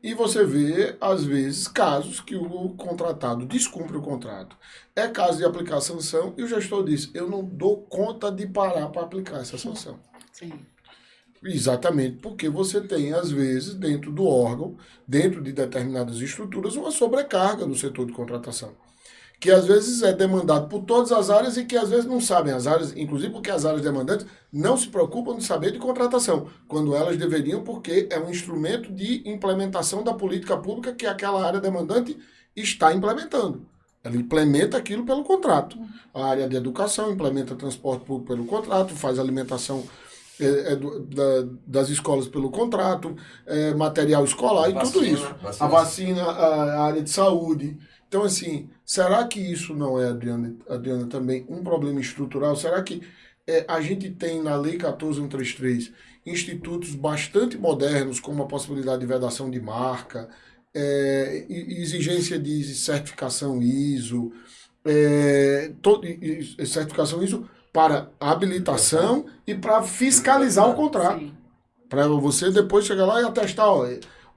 E você vê, às vezes, casos que o contratado descumpre o contrato. É caso de aplicar sanção e o gestor diz, eu não dou conta de parar para aplicar essa sanção. Sim. Exatamente, porque você tem, às vezes, dentro do órgão, dentro de determinadas estruturas, uma sobrecarga no setor de contratação. Que às vezes é demandado por todas as áreas e que às vezes não sabem as áreas, inclusive porque as áreas demandantes não se preocupam de saber de contratação, quando elas deveriam, porque é um instrumento de implementação da política pública que aquela área demandante está implementando. Ela implementa aquilo pelo contrato. A área de educação implementa transporte público pelo contrato, faz alimentação das escolas pelo contrato, material escolar e tudo isso. A vacina, a área de saúde. Então, assim, será que isso não é, Adriana, também um problema estrutural? Será que a gente tem na Lei 14.133 institutos bastante modernos, como a possibilidade de vedação de marca, exigência de certificação ISO, certificação ISO para habilitação e para fiscalizar o contrato. Para você depois chegar lá e atestar,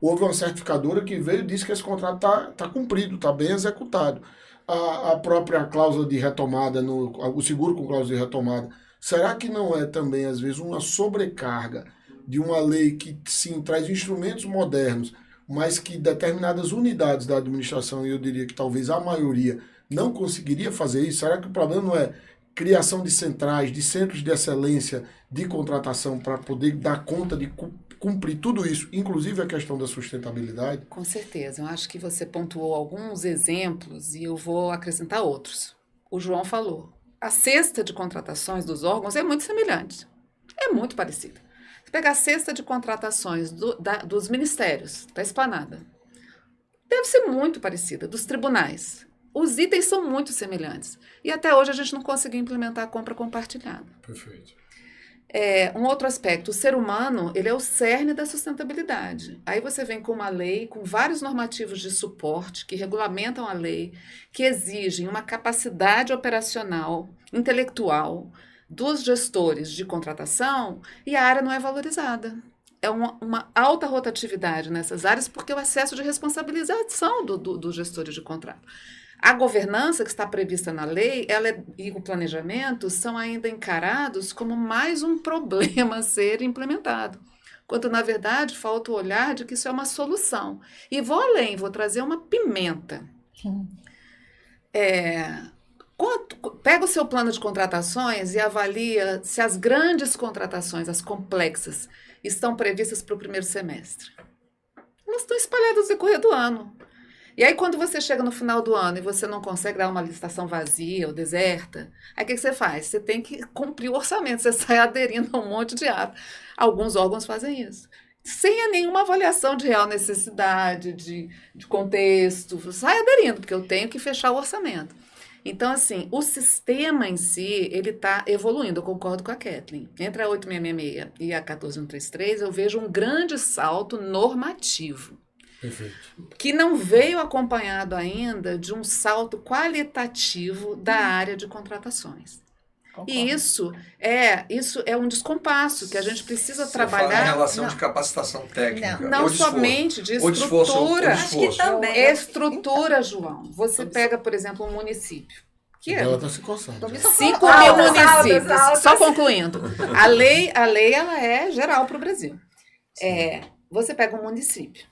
houve uma certificadora que veio e disse que esse contrato está cumprido, está bem executado. A própria cláusula de retomada, o seguro com cláusula de retomada, será que não é também, às vezes, uma sobrecarga de uma lei que, sim, traz instrumentos modernos, mas que determinadas unidades da administração, e eu diria que talvez a maioria, não conseguiria fazer isso? Será que o problema não é criação de centrais, de centros de excelência de contratação para poder dar conta de cumprir tudo isso, inclusive a questão da sustentabilidade? Com certeza. Eu acho que você pontuou alguns exemplos e eu vou acrescentar outros. O João falou. A cesta de contratações dos órgãos é muito semelhante. É muito parecida. Se pegar a cesta de contratações dos ministérios, da esplanada, deve ser muito parecida, dos tribunais. Os itens são muito semelhantes. E até hoje a gente não conseguiu implementar a compra compartilhada. Perfeito. Um outro aspecto, o ser humano, ele é o cerne da sustentabilidade. Aí você vem com uma lei, com vários normativos de suporte que regulamentam a lei, que exigem uma capacidade operacional, intelectual dos gestores de contratação e a área não é valorizada. É uma alta rotatividade nessas áreas porque o excesso de responsabilização dos gestores de contrato. A governança que está prevista na lei e o planejamento são ainda encarados como mais um problema a ser implementado, quando, na verdade, falta o olhar de que isso é uma solução. E vou além, vou trazer uma pimenta. Pega o seu plano de contratações e avalia se as grandes contratações, as complexas, estão previstas para o primeiro semestre. Elas estão espalhadas no decorrer do ano. E aí, quando você chega no final do ano e você não consegue dar uma licitação vazia ou deserta, aí o que você faz? Você tem que cumprir o orçamento, você sai aderindo a um monte de ato. Alguns órgãos fazem isso. Sem nenhuma avaliação de real necessidade, de contexto, sai aderindo, porque eu tenho que fechar o orçamento. Então, assim, o sistema em si, ele está evoluindo, eu concordo com a Kathleen. Entre a 8666 e a 14133, eu vejo um grande salto normativo, Perfeito. que não veio acompanhado ainda de um salto qualitativo da área de contratações. Concordo. E isso é um descompasso que a gente precisa Você fala em trabalhar, relação de capacitação técnica. não ou de esforço. somente de Ou de esforço, ou de estrutura. Acho que esforço. também. Estrutura, João. Você pega, por exemplo, um município, que é Ela está se coçando. Tô me já. tocando. 5 Altas, mil municípios. altas. Só concluindo. A lei ela é geral para o Brasil. Você pega um município.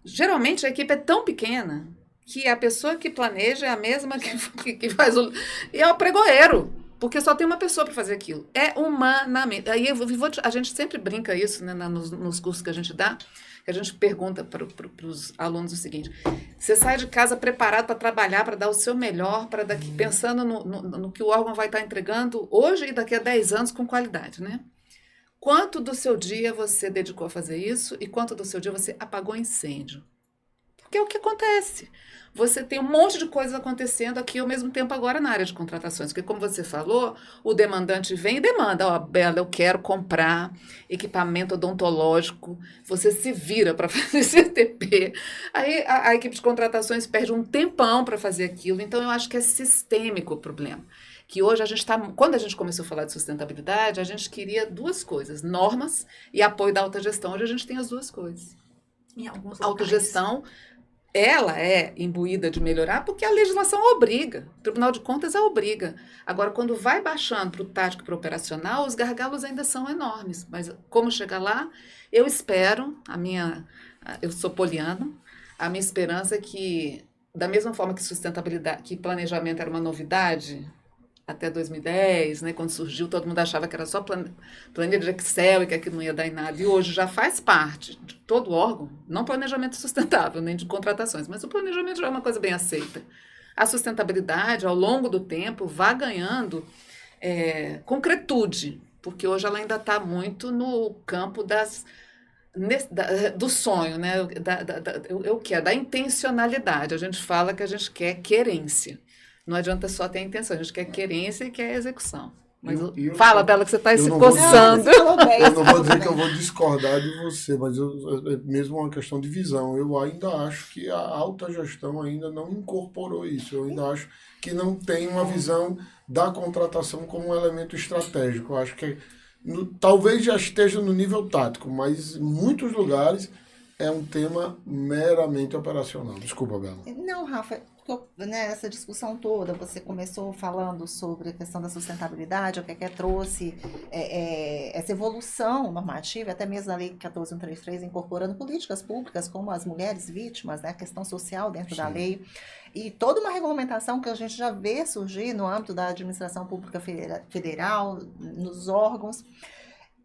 Geralmente a equipe é tão pequena que a pessoa que planeja é a mesma que faz o... E é o pregoeiro, porque só tem uma pessoa para fazer aquilo. É humanamente. Aí a gente sempre brinca isso, né, nos cursos que a gente dá, que a gente pergunta para os alunos o seguinte: você sai de casa preparado para trabalhar, para dar o seu melhor, para daqui, pensando no que o órgão vai estar entregando hoje e daqui a 10 anos com qualidade, né? Quanto do seu dia você dedicou a fazer isso e quanto do seu dia você apagou incêndio? Porque é o que acontece. Você tem um monte de coisas acontecendo aqui ao mesmo tempo agora na área de contratações. Porque, como você falou, o demandante vem e demanda: ó, Bela, eu quero comprar equipamento odontológico. Você se vira para fazer CTP. Aí a equipe de contratações perde um tempão para fazer aquilo. Então, eu acho que é sistêmico o problema. Que hoje a gente está... Quando a gente começou a falar de sustentabilidade, a gente queria duas coisas: normas e apoio da autogestão. Hoje a gente tem as duas coisas. Em alguns locais. Autogestão, ela é imbuída de melhorar porque a legislação obriga. O Tribunal de Contas a obriga. Agora, quando vai baixando para o tático e para o operacional, os gargalos ainda são enormes. Mas como chegar lá, eu espero, eu sou poliana, a minha esperança é que, da mesma forma que sustentabilidade, que planejamento era uma novidade até 2010, né, quando surgiu, todo mundo achava que era só planilha de Excel e que aquilo não ia dar em nada. E hoje já faz parte de todo órgão, não planejamento sustentável, nem de contratações, mas o planejamento já é uma coisa bem aceita. A sustentabilidade, ao longo do tempo, vai ganhando concretude, porque hoje ela ainda está muito no campo do sonho, né? Da intencionalidade. A gente fala que a gente quer querência. Não adianta só ter a intenção, a gente quer querência e quer execução. Mas fala, Bela, que você está se coçando. Eu não vou dizer que eu vou discordar de você, mas é mesmo uma questão de visão. Eu ainda acho que a alta gestão ainda não incorporou isso. Eu ainda acho que não tem uma visão da contratação como um elemento estratégico. Eu acho que talvez já esteja no nível tático, mas em muitos lugares é um tema meramente operacional. Desculpa, Bela. Não, Rafa, nessa discussão toda, você começou falando sobre a questão da sustentabilidade, o que trouxe essa evolução normativa, até mesmo a Lei 14.133, incorporando políticas públicas como as mulheres vítimas, né, a questão social dentro da lei, e toda uma regulamentação que a gente já vê surgir no âmbito da administração pública federal, nos órgãos.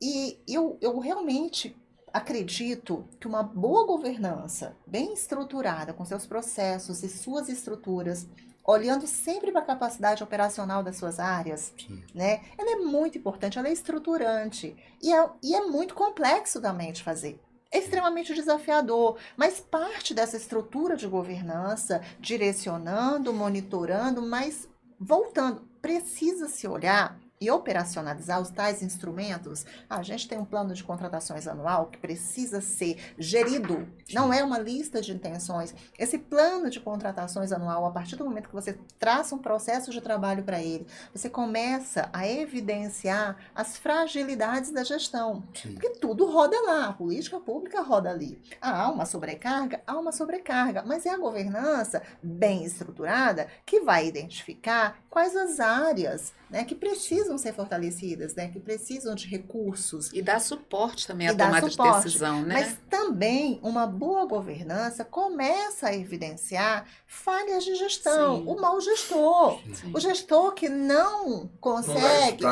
E eu realmente acredito que uma boa governança, bem estruturada, com seus processos e suas estruturas, olhando sempre para a capacidade operacional das suas áreas, né? Ela é muito importante, ela é estruturante e é muito complexo também de fazer. É extremamente desafiador, mas parte dessa estrutura de governança, direcionando, monitorando, mas voltando, precisa se olhar e operacionalizar os tais instrumentos. A gente tem um plano de contratações anual que precisa ser gerido, não é uma lista de intenções. Esse plano de contratações anual, a partir do momento que você traça um processo de trabalho para ele, você começa a evidenciar as fragilidades da gestão. Sim. Porque tudo roda lá, a política pública roda ali. Há uma sobrecarga, mas é a governança bem estruturada que vai identificar quais as áreas, né, que precisam ser fortalecidas, né, que precisam de recursos. E dar suporte também à tomada de decisão, né? Mas também uma boa governança começa a evidenciar falhas de gestão. Sim. O mau gestor. Sim. O gestor que não consegue...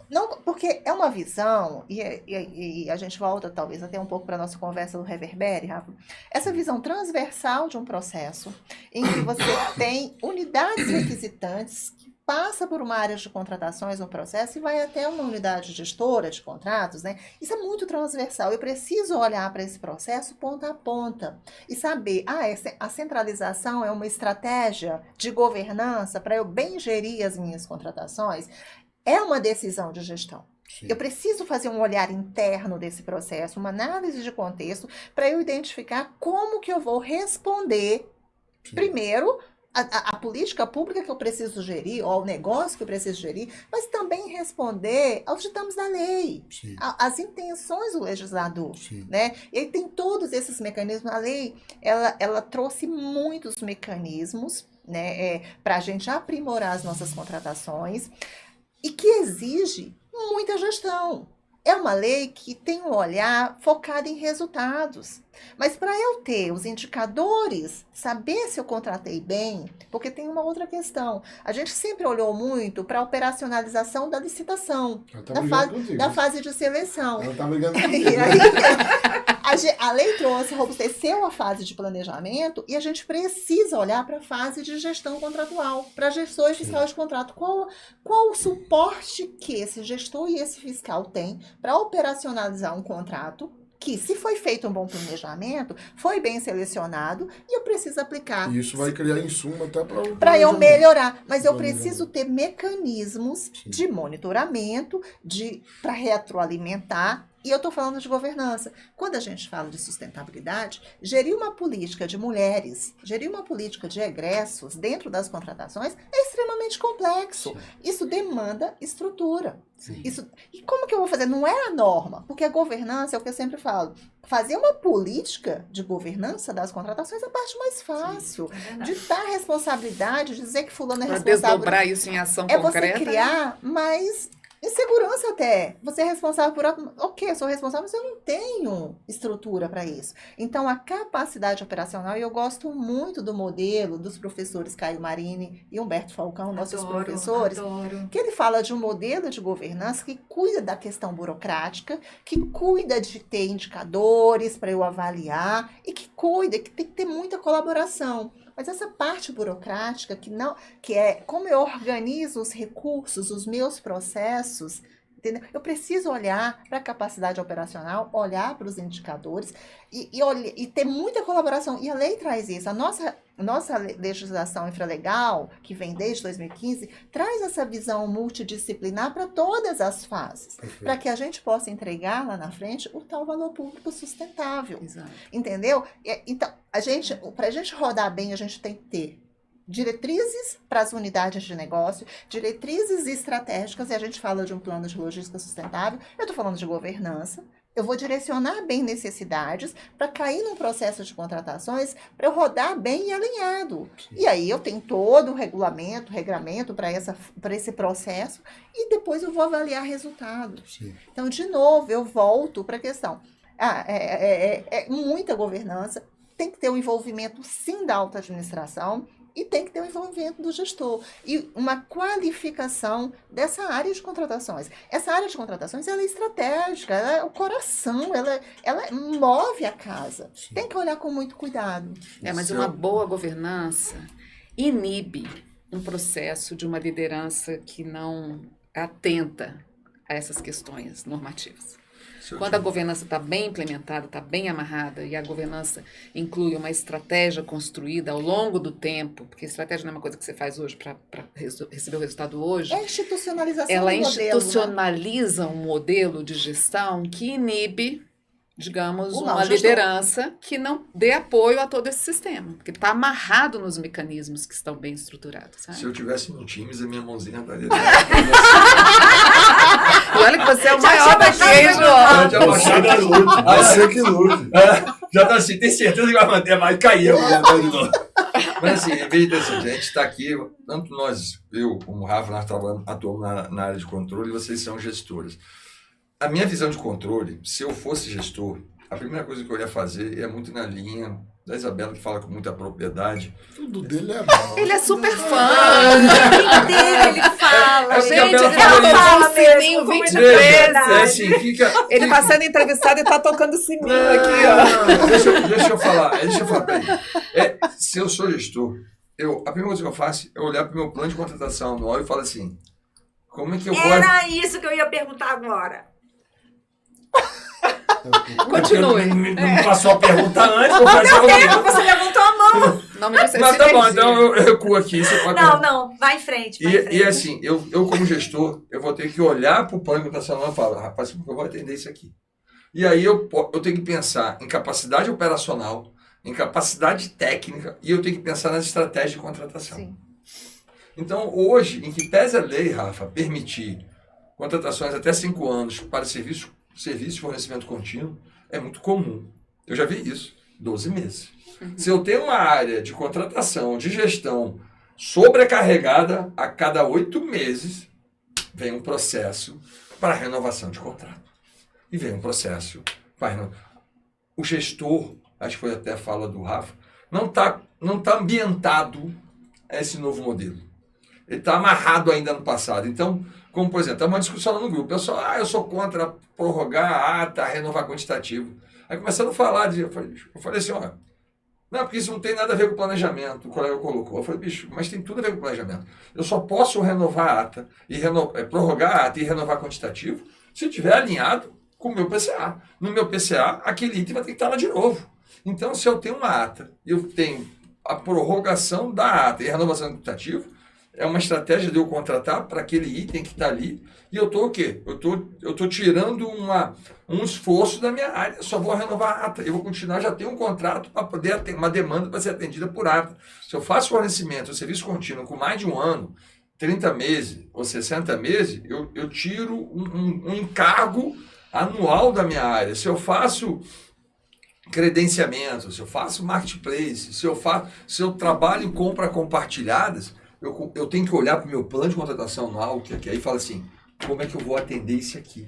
Não, porque é uma visão, e a gente volta talvez até um pouco para a nossa conversa do Reverbere, Rafa, essa visão transversal de um processo em que você tem unidades requisitantes que passa por uma área de contratações no processo e vai até uma unidade gestora de contratos, né? Isso é muito transversal. Eu preciso olhar para esse processo ponta a ponta e saber, a centralização é uma estratégia de governança para eu bem gerir as minhas contratações. É uma decisão de gestão. Sim. Eu preciso fazer um olhar interno desse processo, uma análise de contexto, para eu identificar como que eu vou responder, Sim. primeiro, a política pública que eu preciso gerir, ou o negócio que eu preciso gerir, mas também responder aos ditames da lei, Sim. às intenções do legislador. Sim. Né? E aí tem todos esses mecanismos. A lei, ela trouxe muitos mecanismos, né, para a gente aprimorar as nossas contratações e que exige muita gestão. É uma lei que tem um olhar focado em resultados. Mas para eu ter os indicadores, saber se eu contratei bem, porque tem uma outra questão. A gente sempre olhou muito para a operacionalização da licitação, Ela tá da, brigando contigo. da fase de seleção. Ela tá brigando E contigo. aí, a lei trouxe, robusteceu a fase de planejamento e a gente precisa olhar para a fase de gestão contratual, para gestor e fiscal de contrato. Qual o suporte que esse gestor e esse fiscal têm para operacionalizar um contrato que, se foi feito um bom planejamento, foi bem selecionado e eu preciso aplicar E isso vai criar insumo até para o para eu planejamento. melhorar. Mas eu Planejamento. preciso ter mecanismos Sim. de monitoramento, para retroalimentar. E eu estou falando de governança. Quando a gente fala de sustentabilidade, gerir uma política de mulheres, gerir uma política de egressos dentro das contratações é extremamente complexo. Isso demanda estrutura. Sim. E como que eu vou fazer? Não é a norma, porque a governança é o que eu sempre falo. Fazer uma política de governança das contratações é a parte mais fácil. De dar responsabilidade, dizer que fulano é Para responsável. desdobrar isso em ação É concreta. você criar mais insegurança até. Você é responsável por... Ok, eu sou responsável, mas eu não tenho estrutura para isso. Então, a capacidade operacional, e eu gosto muito do modelo dos professores Caio Marini e Humberto Falcão, nossos professores, Adoro. que ele fala de um modelo de governança que cuida da questão burocrática, que cuida de ter indicadores para eu avaliar e que cuida, que tem que ter muita colaboração. Mas essa parte burocrática, que é como eu organizo os recursos, os meus processos, entendeu? Eu preciso olhar para a capacidade operacional, olhar para os indicadores e ter muita colaboração. E a lei traz isso. A nossa legislação infralegal, que vem desde 2015, traz essa visão multidisciplinar para todas as fases, Perfeito. para que a gente possa entregar lá na frente o tal valor público sustentável. Exato. Entendeu? Então, para a gente rodar bem, a gente tem que ter diretrizes para as unidades de negócio, diretrizes estratégicas, e a gente fala de um plano de logística sustentável, eu estou falando de governança. Eu vou direcionar bem necessidades para cair num processo de contratações, para eu rodar bem e alinhado. Sim. E aí eu tenho todo o regramento para esse processo e depois eu vou avaliar resultado. Sim. Então, de novo, eu volto para a questão. É muita governança, tem que ter o envolvimento, sim, da alta administração e tem que ter o envolvimento do gestor e uma qualificação dessa área de contratações. Essa área de contratações, ela é estratégica, ela é o coração, ela move a casa. Sim. Tem que olhar com muito cuidado. Mas Seu- uma boa governança inibe um processo de uma liderança que não atenta a essas questões normativas. Se eu Quando a te- governança está bem implementada, está bem amarrada, e a governança inclui uma estratégia construída ao longo do tempo, porque estratégia não é uma coisa que você faz hoje para receber o resultado hoje, É a institucionalização ela do modelo, né? institucionaliza um modelo de gestão que inibe, digamos, O uma mau gestor. liderança que não dê apoio a todo esse sistema, porque está amarrado nos mecanismos que estão bem estruturados, Se sabe? eu tivesse no Teams, a minha mãozinha estaria. E olha que você é o maior daqui, hein, João? Já baixou que lute. Você que lute. Já tá assim, tem certeza que vai manter, mas caiu. De novo. Mas assim, em vez de assim, a gente está aqui, tanto nós, eu como o Rafa, nós atuamos na área de controle e vocês são gestores. A minha visão de controle, se eu fosse gestor, a primeira coisa que eu ia fazer é muito na linha da Isabela, que fala com muita propriedade. Tudo dele é bom. Ele é super fã. Ele fala. É porque a Gente, Bela ele falou tá isso. tocando o sininho 20 Veja, vezes. é assim, fica... Ele tá sendo entrevistado e tá tocando o sininho aqui, ó. Deixa eu falar, peraí. Se eu sou gestor, a primeira coisa que eu faço é olhar para o meu plano de contratação anual e falar assim, como é que eu vou... Era isso que eu ia perguntar agora. Continue. Não passou a pergunta antes, vou fazer Não o tempo, você levantou a mão. O nome disso é Mas tá bom, sinergia. então eu recuo aqui. Você pode Não, vai em frente, vai em frente. E assim, eu como gestor, eu vou ter que olhar para o plano de contratação e falar, rapaz, como que eu vou atender isso aqui? E aí eu tenho que pensar em capacidade operacional, em capacidade técnica, e eu tenho que pensar nas estratégias de contratação. Sim. Então, hoje, em que pese a lei, Rafa, permitir contratações até 5 anos para serviço de fornecimento contínuo, é muito comum. Eu já vi isso, 12 meses. Se eu tenho uma área de contratação, de gestão sobrecarregada, a cada 8 meses vem um processo para renovação de contrato. E vem um processo para renovação. O gestor, acho que foi até a fala do Rafa, não tá ambientado a esse novo modelo. Ele está amarrado ainda no passado. Então, como por exemplo, está uma discussão lá no grupo. Eu sou contra prorrogar a ata, renovar quantitativo. Aí começando a falar, eu falei assim, ó, não, porque isso não tem nada a ver com o planejamento, o colega colocou. Eu falei, bicho, mas tem tudo a ver com o planejamento. Eu só posso renovar a ata, prorrogar a ata e renovar quantitativo se estiver alinhado com o meu PCA. No meu PCA, aquele item vai ter que estar lá de novo. Então, se eu tenho uma ata, eu tenho a prorrogação da ata e a renovação do quantitativo, é uma estratégia de eu contratar para aquele item que está ali. E eu estou o quê? Eu tô tirando um esforço da minha área. Só vou renovar a ata. Eu vou continuar, já tenho um contrato para poder ter uma demanda para ser atendida por ata. Se eu faço fornecimento, serviço contínuo com mais de um ano, 30 meses ou 60 meses, eu tiro um encargo anual da minha área. Se eu faço credenciamento, se eu faço marketplace, se eu trabalho em compra compartilhadas, eu tenho que olhar para o meu plano de contratação anual, que aí fala assim, como é que eu vou atender isso aqui?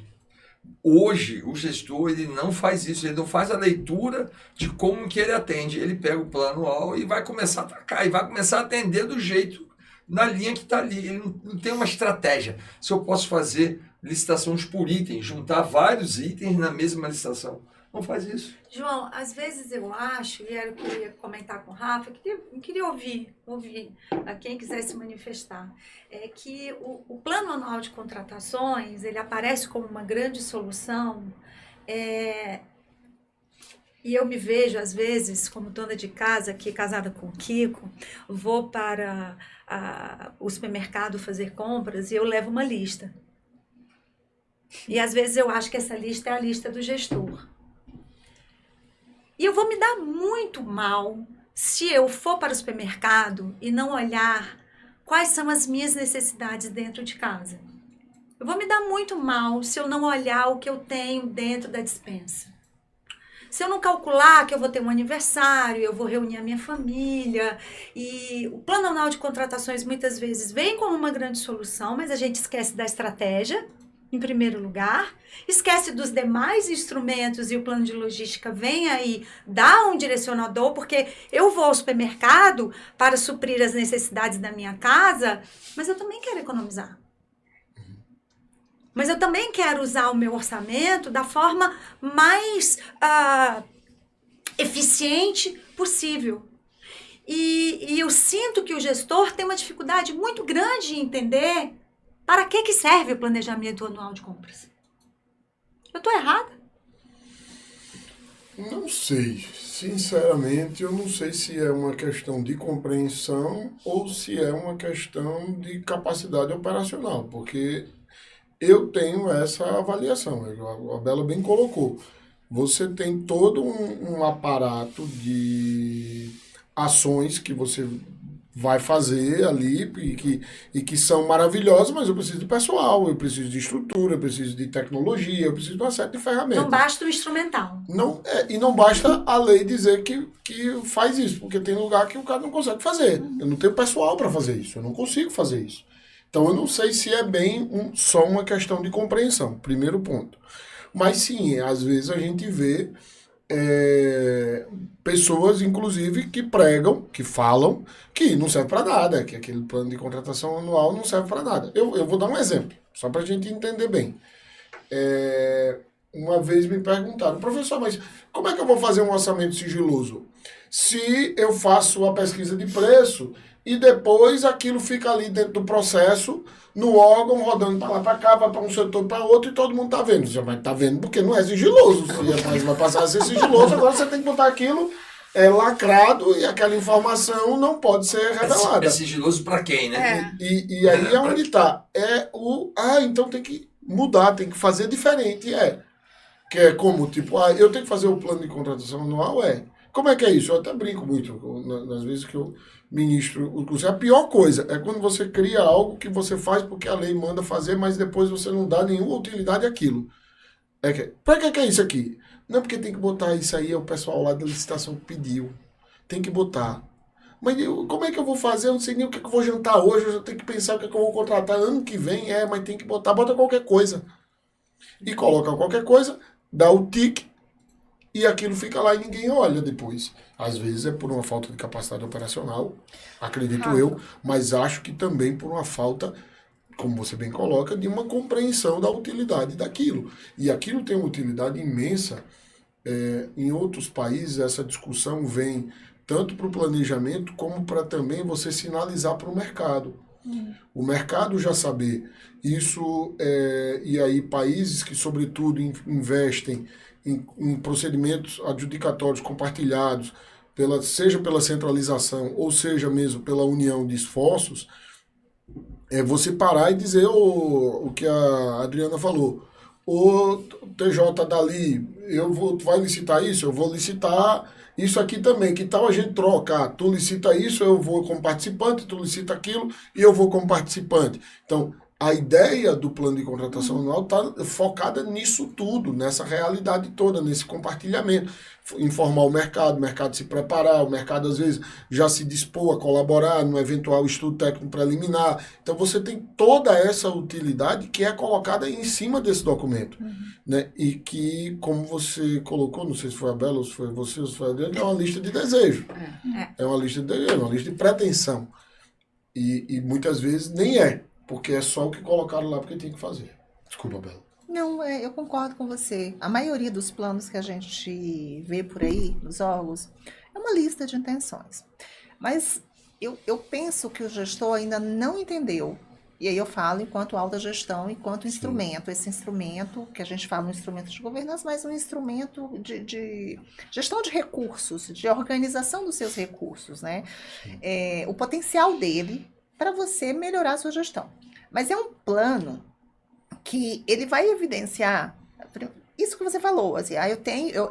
Hoje, o gestor ele não faz isso, ele não faz a leitura de como que ele atende. Ele pega o plano anual e vai começar a atacar, e vai começar a atender do jeito, na linha que está ali. Ele não tem uma estratégia. Se eu posso fazer licitações por item, juntar vários itens na mesma licitação. Não faz isso. João, às vezes eu acho, e era o que eu ia comentar com o Rafa, eu queria ouvir a quem quiser se manifestar, é que o plano anual de contratações, ele aparece como uma grande solução, e eu me vejo, às vezes, como dona de casa, aqui casada com o Kiko, vou para o supermercado fazer compras e eu levo uma lista. E às vezes eu acho que essa lista é a lista do gestor. E eu vou me dar muito mal se eu for para o supermercado e não olhar quais são as minhas necessidades dentro de casa. Eu vou me dar muito mal se eu não olhar o que eu tenho dentro da despensa. Se eu não calcular que eu vou ter um aniversário, eu vou reunir a minha família. E o plano anual de contratações muitas vezes vem como uma grande solução, mas a gente esquece da estratégia, em primeiro lugar, esquece dos demais instrumentos e o plano de logística vem aí dar um direcionador, porque eu vou ao supermercado para suprir as necessidades da minha casa, mas eu também quero economizar. Mas eu também quero usar o meu orçamento da forma mais eficiente possível. E eu sinto que o gestor tem uma dificuldade muito grande em entender para que serve o planejamento anual de compras. Eu estou errada? Não sei. Sinceramente, eu não sei se é uma questão de compreensão ou se é uma questão de capacidade operacional, porque eu tenho essa avaliação, a Bela bem colocou. Você tem todo um aparato de ações que você vai fazer ali e que são maravilhosas, mas eu preciso de pessoal, eu preciso de estrutura, eu preciso de tecnologia, eu preciso de uma série de ferramentas. Não basta o instrumental. E não basta a lei dizer que faz isso, porque tem lugar que o cara não consegue fazer. Eu não tenho pessoal para fazer isso, eu não consigo fazer isso. Então eu não sei se é bem só uma questão de compreensão, primeiro ponto. Mas sim, às vezes a gente vê pessoas, inclusive, que pregam, que falam, que não serve para nada, que aquele plano de contratação anual não serve para nada. Eu vou dar um exemplo, só para a gente entender bem. Uma vez me perguntaram, professor, mas como é que eu vou fazer um orçamento sigiloso? Se eu faço a pesquisa de preço e depois aquilo fica ali dentro do processo, no órgão, rodando para lá, para cá, vai para um setor, para outro, e todo mundo está vendo. Você vai estar vendo porque não é sigiloso. Se vai passar a ser sigiloso, agora você tem que botar aquilo lacrado e aquela informação não pode ser revelada. É sigiloso para quem, né? E aí é onde está. Então tem que mudar, tem que fazer diferente. Que é como, tipo, eu tenho que fazer o plano de contratação anual, Como é que é isso? Eu até brinco muito nas vezes que eu ministro o curso. A pior coisa é quando você cria algo que você faz porque a lei manda fazer, mas depois você não dá nenhuma utilidade àquilo. Para que é isso aqui? Não, porque tem que botar isso aí, o pessoal lá da licitação pediu. Tem que botar. Mas como é que eu vou fazer? Eu não sei nem o que eu vou jantar hoje, eu tenho que pensar o que eu vou contratar ano que vem, mas tem que botar. Bota qualquer coisa. E coloca qualquer coisa, dá o tique, e aquilo fica lá e ninguém olha depois. Às vezes é por uma falta de capacidade operacional, acredito eu, mas acho que também por uma falta, como você bem coloca, de uma compreensão da utilidade daquilo. E aquilo tem uma utilidade imensa. Em outros países, essa discussão vem tanto para o planejamento, como para também você sinalizar para o mercado. O mercado já saber isso, e aí países que, sobretudo, investem em procedimentos adjudicatórios compartilhados, seja pela centralização ou seja mesmo pela união de esforços, você parar e dizer o que a Adriana falou. O TJ dali, tu vai licitar isso? Eu vou licitar isso aqui também. Que tal a gente trocar? Tu licita isso, eu vou como participante, tu licita aquilo e eu vou como participante. Então, a ideia do plano de contratação anual está focada nisso tudo, nessa realidade toda, nesse compartilhamento. Informar o mercado se preparar, o mercado às vezes já se dispor a colaborar no eventual estudo técnico preliminar. Então você tem toda essa utilidade que é colocada em cima desse documento. Né? E que, como você colocou, não sei se foi a Bela ou se foi você ou se foi a Adriana, é uma lista de desejo. É uma lista de desejo, é uma lista de pretensão. E muitas vezes nem é. Porque é só o que colocaram lá porque tem que fazer. Desculpa, Bela. Não, eu concordo com você. A maioria dos planos que a gente vê por aí, nos órgãos, é uma lista de intenções. Mas eu penso que o gestor ainda não entendeu. E aí eu falo enquanto alta gestão, enquanto instrumento. Esse instrumento, que a gente fala um instrumento de governança, mas um instrumento de gestão de recursos, de organização dos seus recursos, né? O potencial dele para você melhorar a sua gestão. Mas é um plano que ele vai evidenciar isso que você falou, assim,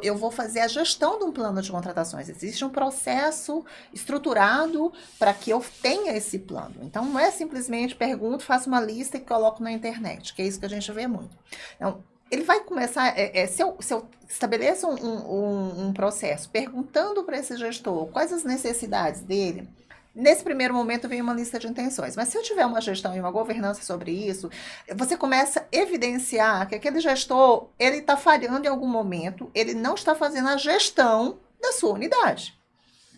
eu vou fazer a gestão de um plano de contratações. Existe um processo estruturado para que eu tenha esse plano. Então, não é simplesmente pergunto, faço uma lista e coloco na internet, que é isso que a gente vê muito. Então, ele vai começar, se eu estabeleço um processo perguntando para esse gestor quais as necessidades dele. Nesse primeiro momento vem uma lista de intenções, mas se eu tiver uma gestão e uma governança sobre isso, você começa a evidenciar que aquele gestor, ele está falhando em algum momento, ele não está fazendo a gestão da sua unidade,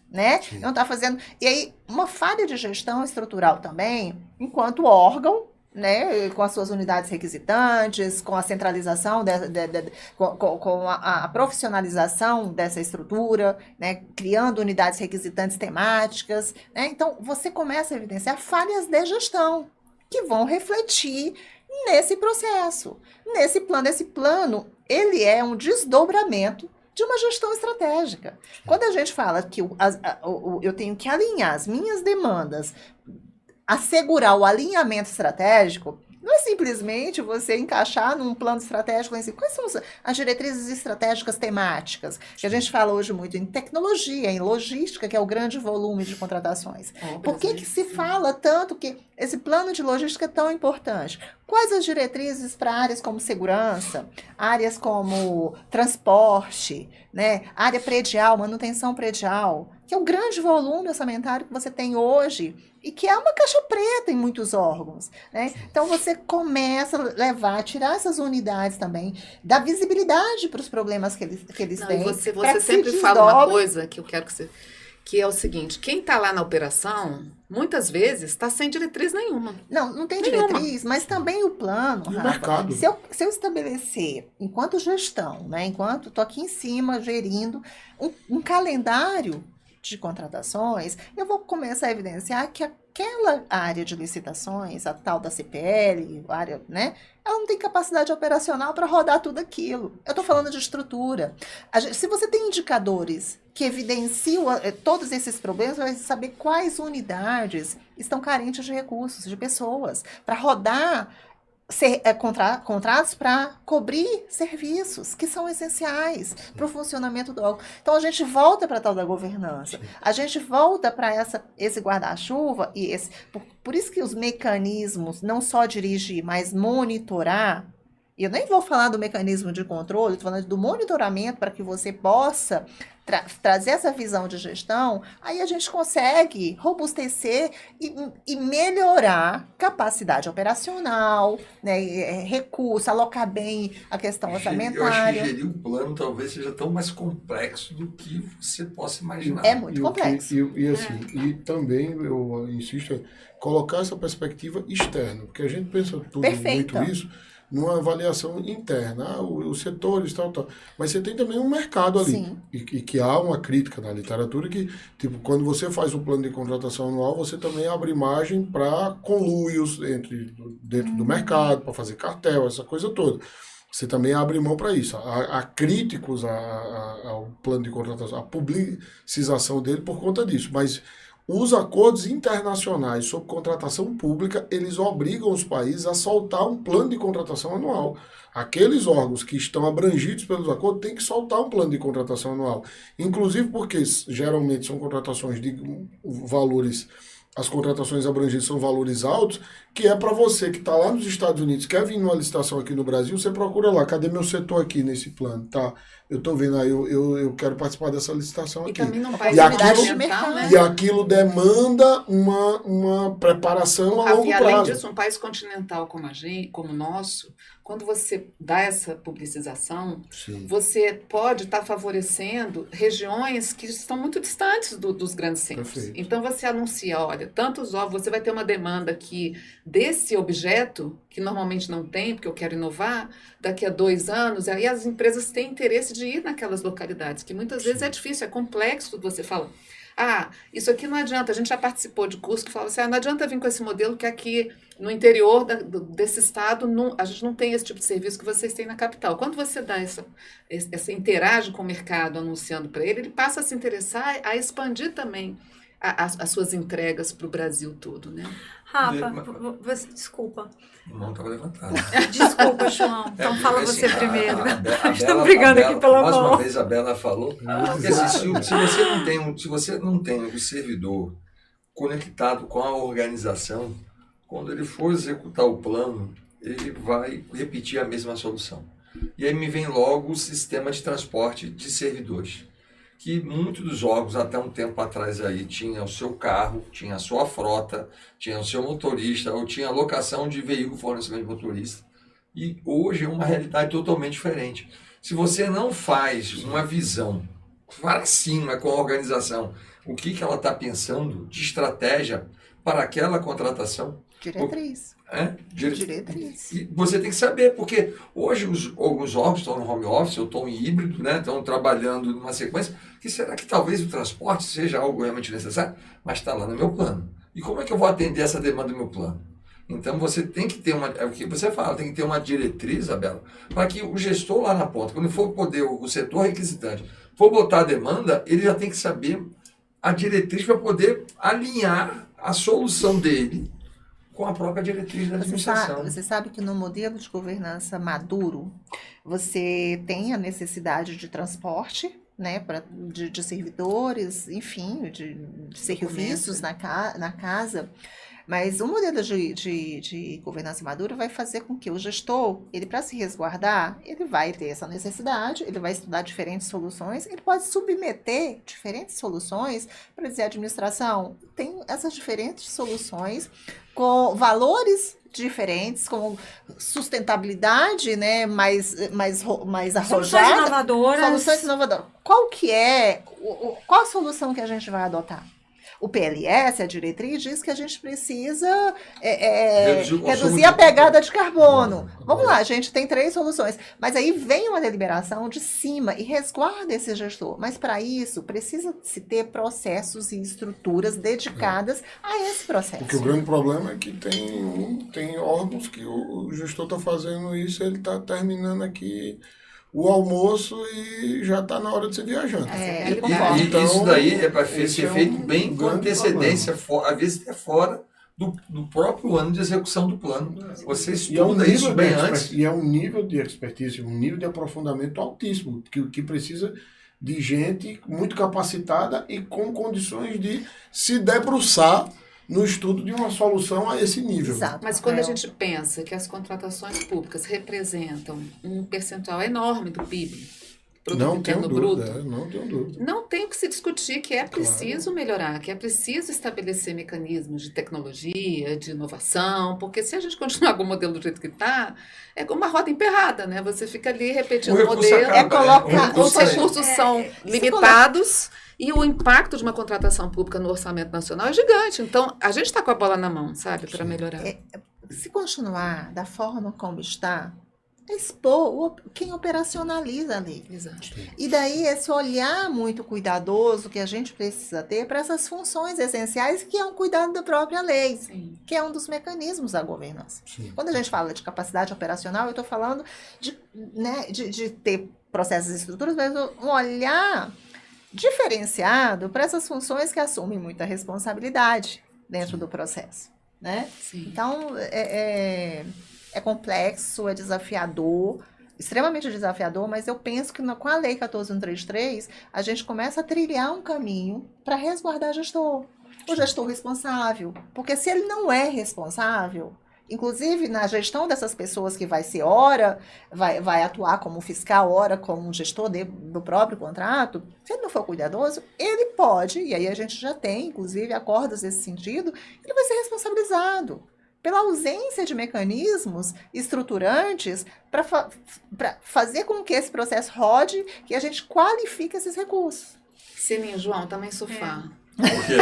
né? Não está fazendo. E aí, uma falha de gestão estrutural também, enquanto órgão, né, com as suas unidades requisitantes, com a centralização, com a profissionalização dessa estrutura, né, criando unidades requisitantes temáticas. Né, então, você começa a evidenciar falhas de gestão que vão refletir nesse processo. Nesse plano, esse plano, ele é um desdobramento de uma gestão estratégica. Quando a gente fala que eu tenho que alinhar as minhas demandas, assegurar o alinhamento estratégico, não é simplesmente você encaixar num plano estratégico assim, quais são as diretrizes estratégicas temáticas, que a gente fala hoje muito em tecnologia, em logística, que é o grande volume de contratações. Por que se fala tanto que esse plano de logística é tão importante? Quais as diretrizes para áreas como segurança, áreas como transporte, né, área predial, manutenção predial, que é o grande volume orçamentário que você tem hoje e que é uma caixa preta em muitos órgãos, né? Então, você começa a tirar essas unidades também, dar visibilidade para os problemas que eles têm. E você sempre fala uma coisa que eu quero que você... Que é o seguinte, quem está lá na operação, muitas vezes, está sem diretriz nenhuma. Não tem diretriz, mas também o plano, o Rafa, mercado. Se eu estabelecer, enquanto gestão, né, enquanto estou aqui em cima, gerindo, um calendário de contratações, eu vou começar a evidenciar que aquela área de licitações, a tal da CPL, a área, né, ela não tem capacidade operacional para rodar tudo aquilo. Eu estou falando de estrutura. Se você tem indicadores que evidenciam todos esses problemas, você vai saber quais unidades estão carentes de recursos, de pessoas, para rodar contratos para cobrir serviços que são essenciais para o funcionamento do órgão. Então, a gente volta para a tal da governança, a gente volta para esse guarda-chuva, e por isso que os mecanismos, não só dirigir, mas monitorar, e eu nem vou falar do mecanismo de controle, estou falando do monitoramento para que você possa trazer essa visão de gestão, aí a gente consegue robustecer e melhorar capacidade operacional, né, recurso, alocar bem a questão orçamentária. Eu acho que gerir um plano talvez seja tão mais complexo do que você possa imaginar. É muito complexo. E também, eu insisto, colocar essa perspectiva externa, porque a gente pensa tudo Perfeito. muito isso numa avaliação interna, os setores, tal. Mas você tem também um mercado ali. Sim. E que há uma crítica na literatura que, tipo, quando você faz um plano de contratação anual, você também abre margem para conluios dentro do mercado, para fazer cartel, essa coisa toda. Você também abre mão para isso. Há críticos ao plano de contratação, a publicização dele por conta disso. Mas os acordos internacionais sobre contratação pública, eles obrigam os países a soltar um plano de contratação anual. Aqueles órgãos que estão abrangidos pelos acordos têm que soltar um plano de contratação anual. Inclusive porque geralmente são contratações de valores, as contratações abrangidas são valores altos, que é para você que está lá nos Estados Unidos, quer vir numa licitação aqui no Brasil, você procura lá, cadê meu setor aqui nesse plano? Tá, eu estou vendo aí, eu quero participar dessa licitação aqui. E também não faz E aquilo- fundamental, né? E aquilo demanda uma preparação a longo E além prazo. disso, um país continental como como o nosso, quando você dá essa publicização, Sim. você pode estar favorecendo regiões que estão muito distantes dos grandes centros. Perfeito. Então você anuncia, olha, tantos ovos, você vai ter uma demanda aqui desse objeto, que normalmente não tem, porque eu quero inovar, daqui a 2 anos, aí as empresas têm interesse de ir naquelas localidades, que muitas vezes é difícil, é complexo, você fala, isso aqui não adianta, a gente já participou de curso que fala assim, não adianta vir com esse modelo que aqui no interior desse estado a gente não tem esse tipo de serviço que vocês têm na capital. Quando você dá essa interage com o mercado anunciando para ele passa a se interessar a expandir também as suas entregas para o Brasil todo, né? Rafa, desculpa. A mão estava levantada. Desculpa, João. Então fala Porque, você assim, primeiro. Estamos brigando aqui pela mais mão. uma vez a Bela falou. Porque, assim, se você não tem o servidor conectado com a organização, quando ele for executar o plano, ele vai repetir a mesma solução. E aí me vem logo o sistema de transporte de servidores, que muitos dos órgãos até um tempo atrás aí tinha o seu carro, tinha a sua frota, tinha o seu motorista, ou tinha a locação de veículo fornecimento de motorista. E hoje é uma realidade totalmente diferente. Se você não faz uma visão para cima com a organização, o que ela está pensando de estratégia para aquela contratação. Diretriz. Diretriz. E você tem que saber, porque hoje alguns órgãos estão no home office, ou estão em híbrido, né? Estão trabalhando numa sequência, que será que talvez o transporte seja algo realmente necessário? Mas está lá no meu plano. E como é que eu vou atender essa demanda do meu plano? Então você tem que ter é o que você fala, tem que ter uma diretriz, Isabela, para que o gestor lá na ponta, quando for poder, o setor requisitante, for botar a demanda, ele já tem que saber a diretriz para poder alinhar a solução dele com a própria diretriz da administração. Você sabe que no modelo de governança maduro, você tem a necessidade de transporte, né, de servidores, enfim, de serviços na casa, mas o modelo de governança madura vai fazer com que o gestor, ele para se resguardar, ele vai ter essa necessidade, ele vai estudar diferentes soluções, ele pode submeter diferentes soluções para dizer, a administração tem essas diferentes soluções com valores diferentes, com sustentabilidade, né, mais arrojada. Soluções inovadoras. Soluções inovadoras. Qual que é, qual a solução que a gente vai adotar? O PLS, a diretriz, diz que a gente precisa Reduzir o consumo reduzir de a pegada de carbono. Vamos lá, a gente tem 3 soluções. Mas aí vem uma deliberação de cima e resguarda esse gestor. Mas para isso, precisa-se ter processos e estruturas dedicadas a esse processo. Porque o grande problema é que tem órgãos que o gestor está fazendo isso, ele está terminando aqui o almoço e já está na hora de ser viajante. Eu concordo. E isso daí é para ser esse é feito um bem com grande antecedência, às vezes até fora do próprio ano de execução do plano. Você E é um estuda isso nível bem de antes. E é um nível de expertise, um nível de aprofundamento altíssimo, que precisa de gente muito capacitada e com condições de se debruçar no estudo de uma solução a esse nível. Exato. Mas quando a Rafael. gente pensa que as contratações públicas representam um percentual enorme do PIB, Produto Não tenho Interno dúvida, Bruto, não tenho dúvida. não tem o que se discutir que é preciso melhorar, que é preciso estabelecer mecanismos de tecnologia, de inovação, porque se a gente continuar com o modelo do jeito que está, é como uma roda emperrada, né? Você fica ali repetindo O o recurso modelo, acaba, colocar- né? O recurso os sai. recursos são limitados e o impacto de uma contratação pública no orçamento nacional é gigante. Então, a gente está com a bola na mão, sabe, para melhorar. Se continuar da forma como está, expor quem operacionaliza a lei. Exato. E daí esse olhar muito cuidadoso que a gente precisa ter para essas funções essenciais, que é um cuidado da própria lei, Sim. que é um dos mecanismos da governança. Sim. Quando a gente fala de capacidade operacional, eu estou falando de ter processos e estruturas, mas um olhar diferenciado para essas funções que assumem muita responsabilidade dentro do processo, né? Sim. Então, é complexo, é desafiador, extremamente desafiador, mas eu penso que com a Lei 14.133, a gente começa a trilhar um caminho para resguardar o gestor responsável. Porque se ele não é responsável, inclusive na gestão dessas pessoas que vai ser vai atuar como fiscal, como gestor do próprio contrato, se ele não for cuidadoso, ele pode, e aí a gente já tem, inclusive, acordos nesse sentido, ele vai ser responsabilizado pela ausência de mecanismos estruturantes para fazer com que esse processo rode, que a gente qualifique esses recursos. Sininho, João, também sofá. Por quê?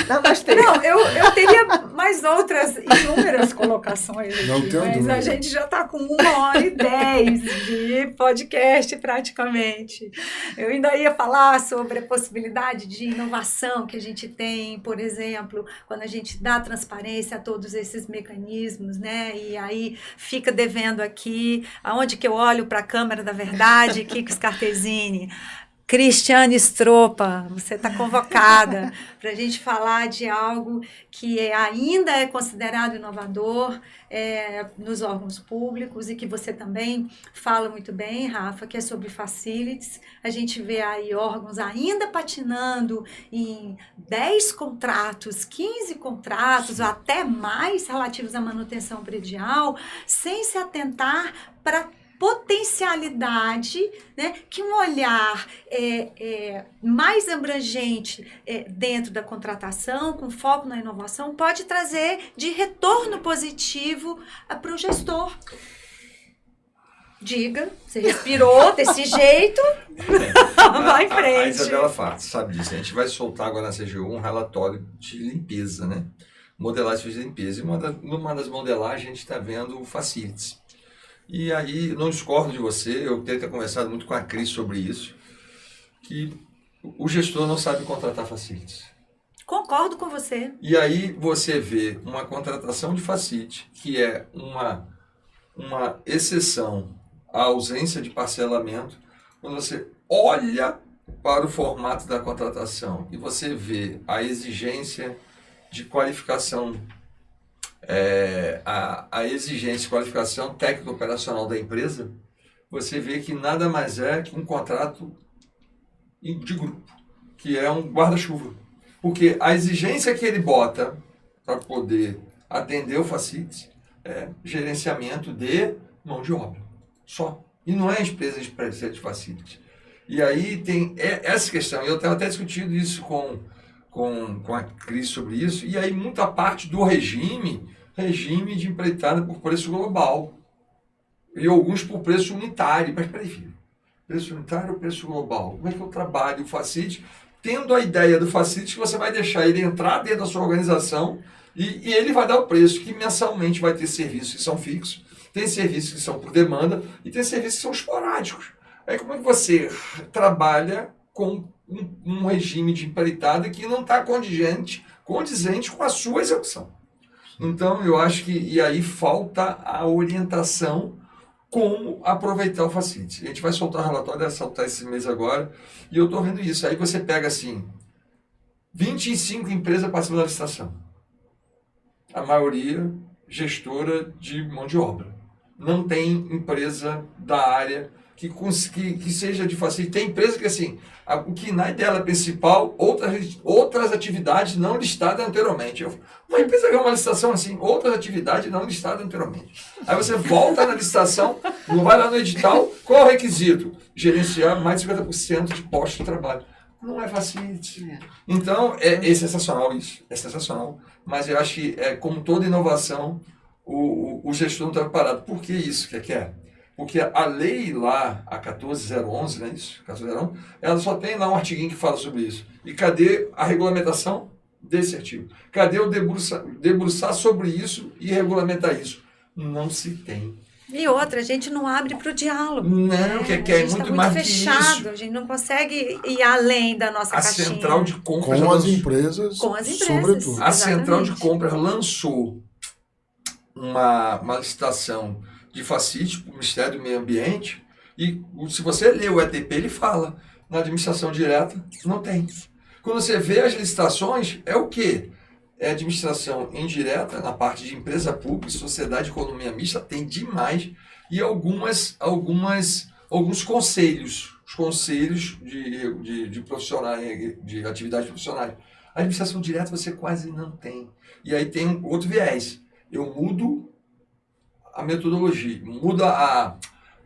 Não, gostei. Não, eu teria mais inúmeras colocações aqui, Não tenho mas dúvida. a gente já está com 1h10 de podcast praticamente. Eu ainda ia falar sobre a possibilidade de inovação que a gente tem, por exemplo, quando a gente dá transparência a todos esses mecanismos, né? E aí fica devendo aqui, aonde que eu olho para a Câmara da Verdade, Kiko Scartesini. Cristiane Stropa, você está convocada para a gente falar de algo que ainda é considerado inovador nos órgãos públicos e que você também fala muito bem, Rafa, que é sobre facilities. A gente vê aí órgãos ainda patinando em 10 contratos, 15 contratos, ou até mais relativos à manutenção predial, sem se atentar para potencialidade, né, que um olhar mais abrangente dentro da contratação, com foco na inovação, pode trazer de retorno positivo para o gestor. Diga, você respirou desse jeito, vai em A frente. Isabela Fato sabe disso. A gente vai soltar agora na CGU um relatório de limpeza, né? Modelagem de limpeza. E numa das modelagens a gente está vendo o facilities. E aí, não discordo de você, eu tenho ter conversado muito com a Cris sobre isso, que o gestor não sabe contratar facilities. Concordo com você. E aí você vê uma contratação de facility, que é uma exceção à ausência de parcelamento, quando você olha para o formato da contratação e você vê a exigência de qualificação, a exigência de qualificação técnico-operacional da empresa, você vê que nada mais é que um contrato de grupo, que é um guarda-chuva. Porque a exigência que ele bota para poder atender o facilities é gerenciamento de mão de obra, só. E não é empresa de facilities. E aí tem essa questão, eu tenho até discutido isso com a Cris sobre isso, e aí muita parte do regime de empreitada por preço global, e alguns por preço unitário. Mas peraí, filho, Preço unitário ou preço global? Como é que eu trabalho o Facility? Tendo a ideia do Facility, que você vai deixar ele entrar dentro da sua organização e ele vai dar o preço, que mensalmente vai ter serviços que são fixos, tem serviços que são por demanda e tem serviços que são esporádicos. Aí como é que você trabalha com um regime de empreitada que não está condizente com a sua execução? Então, eu acho que e aí falta a orientação como aproveitar o Facility. A gente vai soltar o relatório, vai soltar esse mês agora, e eu estou vendo isso. Aí você pega assim, 25 empresas participando da licitação. A maioria gestora de mão de obra. Não tem empresa da área que seja de Facility. Tem empresa que, assim, o KNAI dela principal, outras atividades não listadas anteriormente. Uma empresa ganha uma licitação assim, outras atividades não listadas anteriormente. Aí você volta na licitação, não vai lá no edital, qual é o requisito? Gerenciar mais de 50% de postos de trabalho. Não é Facility. Então, é sensacional isso, é sensacional. Mas eu acho que, como toda inovação, o gestor não está preparado. Por que isso que quer? Porque a lei lá, a 14011, não é isso? 14011, ela só tem lá um artiguinho que fala sobre isso. E cadê a regulamentação desse artigo? Cadê o debruçar sobre isso e regulamentar isso? Não se tem. E outra, a gente não abre para o diálogo. Não, que é muito mais fechado, que isso. a gente não consegue ir além da nossa caixinha. Central de compras... Com as empresas, sobretudo. A Central de Compras lançou uma licitação de Facility para o Ministério do Meio Ambiente, e se você lê o ETP, ele fala, na administração direta, não tem. Quando você vê as licitações, é o quê? É administração indireta, na parte de empresa pública, sociedade, economia mista, tem demais, e alguns conselhos, os conselhos de profissionais, de atividades profissionais. A administração direta você quase não tem. E aí tem outro viés. Eu mudo a metodologia, muda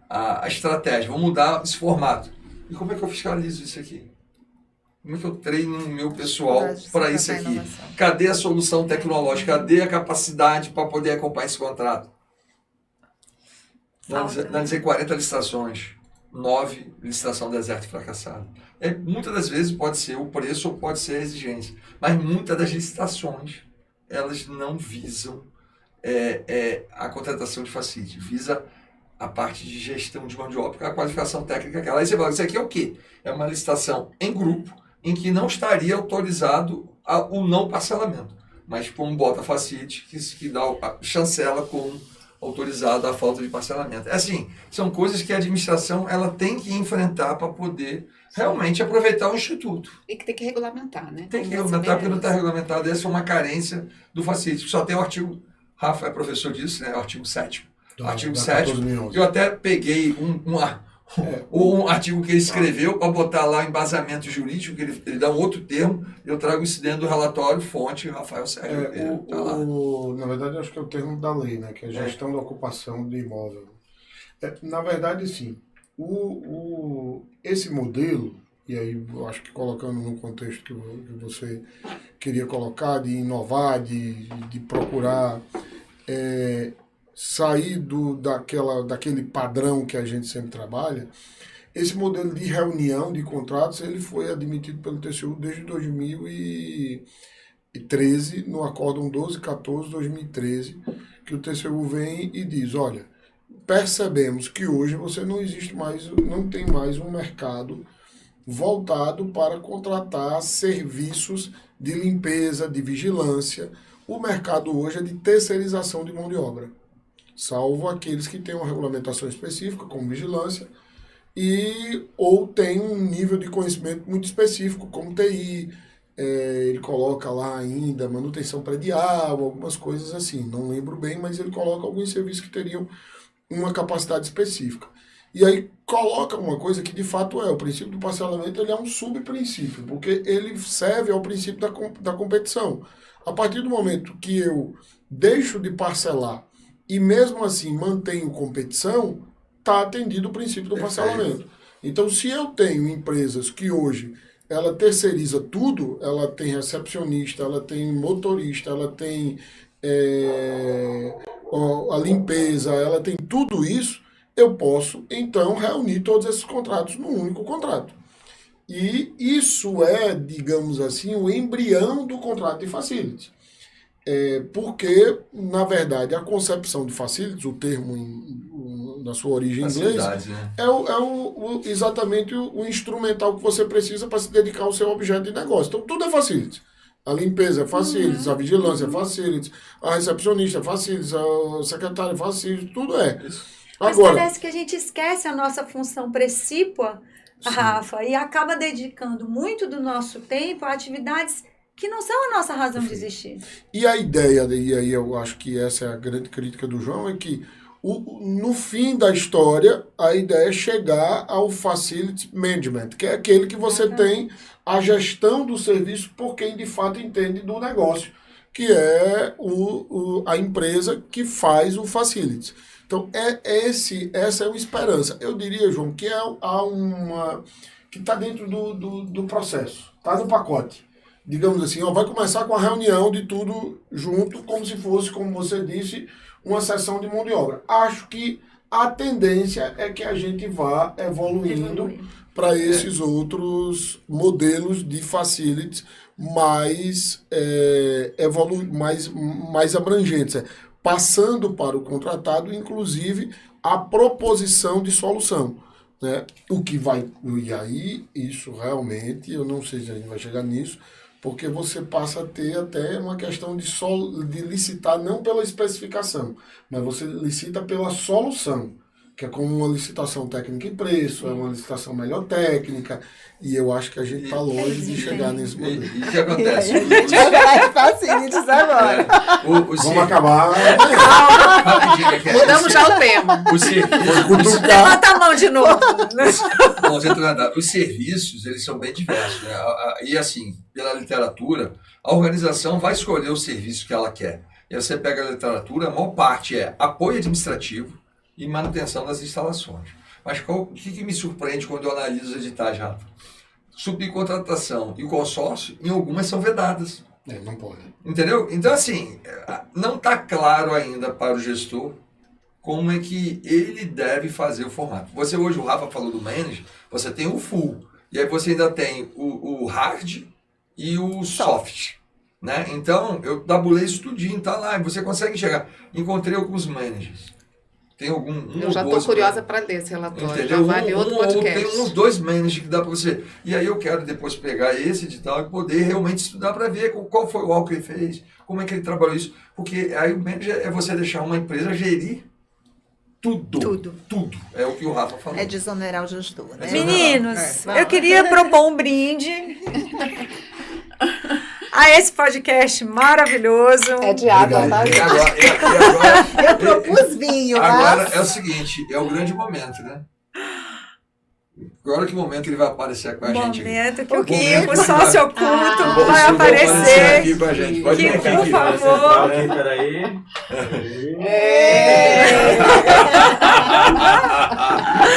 a estratégia, vou mudar esse formato. E como é que eu fiscalizo isso aqui? Como é que eu treino o meu pessoal para isso aqui? Cadê a solução tecnológica? Cadê a capacidade para poder acompanhar esse contrato? Analisei 40 licitações, 9 licitação deserto fracassado. Muitas das vezes pode ser o preço ou pode ser a exigência, mas muitas das licitações elas não visam a contratação de Facility, visa a parte de gestão de mão de obra, a qualificação técnica aquela. Aí você fala, isso aqui é o quê? É uma licitação em grupo, em que não estaria autorizado o não parcelamento, mas como bota Facility, que dá a chancela como autorizado a falta de parcelamento. Assim, são coisas que a administração ela tem que enfrentar para poder realmente aproveitar o instituto. E que tem que regulamentar, né? Tem que regulamentar, porque não está regulamentado. Essa é uma carência do Facility. Só tem o artigo, Rafa é professor disso, né? O artigo 7º. Artigo 7º. Eu até peguei um artigo que ele escreveu para botar lá embasamento jurídico, que ele dá um outro termo, eu trago isso dentro do relatório, fonte, Rafael Sérgio. Na verdade, acho que é o termo da lei, né? Que é a gestão da ocupação de imóvel. Na verdade, sim. Esse modelo, e aí eu acho que colocando no contexto que você queria colocar, de inovar, de procurar sair daquele padrão que a gente sempre trabalha, esse modelo de reunião de contratos ele foi admitido pelo TCU desde 2013, no Acórdão 1214/2013, que o TCU vem e diz, olha, percebemos que hoje não tem mais um mercado voltado para contratar serviços de limpeza, de vigilância. O mercado hoje é de terceirização de mão de obra, salvo aqueles que têm uma regulamentação específica, como vigilância, ou tem um nível de conhecimento muito específico, como TI, ele coloca lá ainda manutenção predial, algumas coisas assim, não lembro bem, mas ele coloca alguns serviços que teriam uma capacidade específica. E aí coloca uma coisa que de fato o princípio do parcelamento ele é um subprincípio, porque ele serve ao princípio da competição. A partir do momento que eu deixo de parcelar e mesmo assim mantenho competição, está atendido o princípio do parcelamento. Então, se eu tenho empresas que hoje ela terceiriza tudo, ela tem recepcionista, ela tem motorista, ela tem a limpeza, ela tem tudo isso, eu posso, então, reunir todos esses contratos num único contrato. E isso é, digamos assim, o embrião do contrato de facilities. Porque, na verdade, a concepção de facilities, o termo na sua origem em inglês, Né? Exatamente o instrumental que você precisa para se dedicar ao seu objeto de negócio. Então, tudo é facilities. A limpeza é facilities, a vigilância é facilities, a recepcionista é facilities, a secretária é facilities, tudo é. Mas Agora, parece que a gente esquece a nossa função precípua, Rafa, e acaba dedicando muito do nosso tempo a atividades que não são a nossa razão de existir. e a ideia, e aí eu acho que essa é a grande crítica do João, é que no fim da história, a ideia é chegar ao Facility Management, que é aquele que você tem a gestão do serviço por quem de fato entende do negócio, que é a empresa que faz o Facility. Então, essa é uma esperança. Eu diria, João, que que está dentro do processo, está no pacote. Digamos assim, vai começar com a reunião de tudo junto, como se fosse, como você disse, uma sessão de mão de obra. Acho que a tendência é que a gente vá evoluindo para esses outros modelos de facilities mais abrangentes, passando para o contratado, inclusive, a proposição de solução. Né? O que vai... E aí, isso realmente, eu não sei se a gente vai chegar nisso, porque você passa a ter até uma questão de licitar não pela especificação, mas você licita pela solução, que é como uma licitação técnica e preço, é uma licitação melhor técnica, e eu acho que a gente está longe de chegar nesse modelo. E o que acontece? A gente vai falar de facilities agora. Vamos acabar. Mudamos já o tema. Levanta a mão de novo. Os serviços, eles são bem diversos. Né? E assim, pela literatura, a organização vai escolher o serviço que ela quer. E aí você pega a literatura, a maior parte é apoio administrativo e manutenção das instalações. Mas o que me surpreende quando eu analiso os editais, Rafa? Subcontratação e consórcio, em algumas são vedadas. Não pode. Entendeu? Então, assim, não está claro ainda para o gestor como é que ele deve fazer o formato. Você hoje, o Rafa falou do manager, você tem o full, e aí você ainda tem o hard e o soft. Né? Então, eu tabulei isso tudinho, tá lá, e você consegue enxergar. Encontrei alguns managers. Tem eu já estou curiosa para ler esse relatório. Entendeu? Já vale outro podcast. Tem uns 2 managers que dá para você. E aí eu quero depois pegar esse edital e poder realmente estudar para ver qual foi o algo que ele fez, como é que ele trabalhou isso. Porque aí o manager é você deixar uma empresa gerir tudo. É o que o Rafa falou. É desonerar o gestor, né? Meninos, eu queria propor um brinde a esse podcast maravilhoso. É de água, tá? E agora, eu propus vinho, agora é o seguinte, é o grande momento, né? Agora que momento ele vai aparecer com a gente? Momento que o Kiko, sócio oculto, vai Vou aparecer. aqui com a gente. Pode Kiko, vir aqui, por favor. Peraí.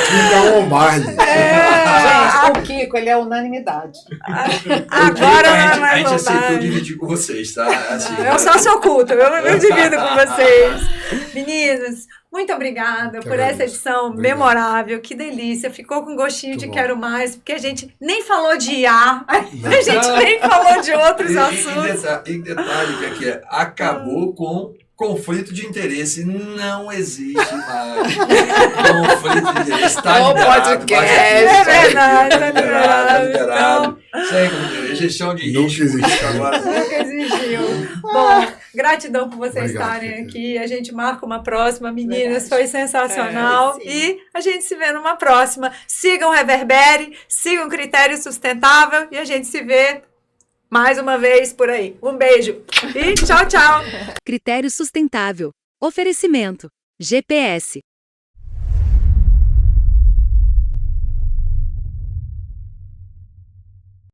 Fica um Lombardi. Gente, o Kiko, ele é unanimidade. Agora não é a mais gente aceitou vontade. dividir com vocês, tá? Assim, Eu sócio oculto, eu divido com vocês. Meninos, muito obrigada por essa edição memorável. Que delícia. Ficou com gostinho de quero mais, porque a gente nem falou de IA, a gente nem falou de outros assuntos. E detalhe que aqui acabou com conflito de interesse. Não existe mais. Conflito de interesse. Está No liberado. podcast. É verdade, tá liberado. liberado. Sem gestão de Nunca risco. existiu. Agora, Nunca existiu. Bom, gratidão por vocês Obrigado, estarem Kika. aqui. A gente marca uma próxima. Meninas, Verdade. foi sensacional. Sim. E a gente se vê numa próxima. Sigam o Reverbere, sigam o Critério Sustentável e a gente se vê mais uma vez por aí. Um beijo e tchau, tchau. Critério sustentável. Oferecimento. GPS.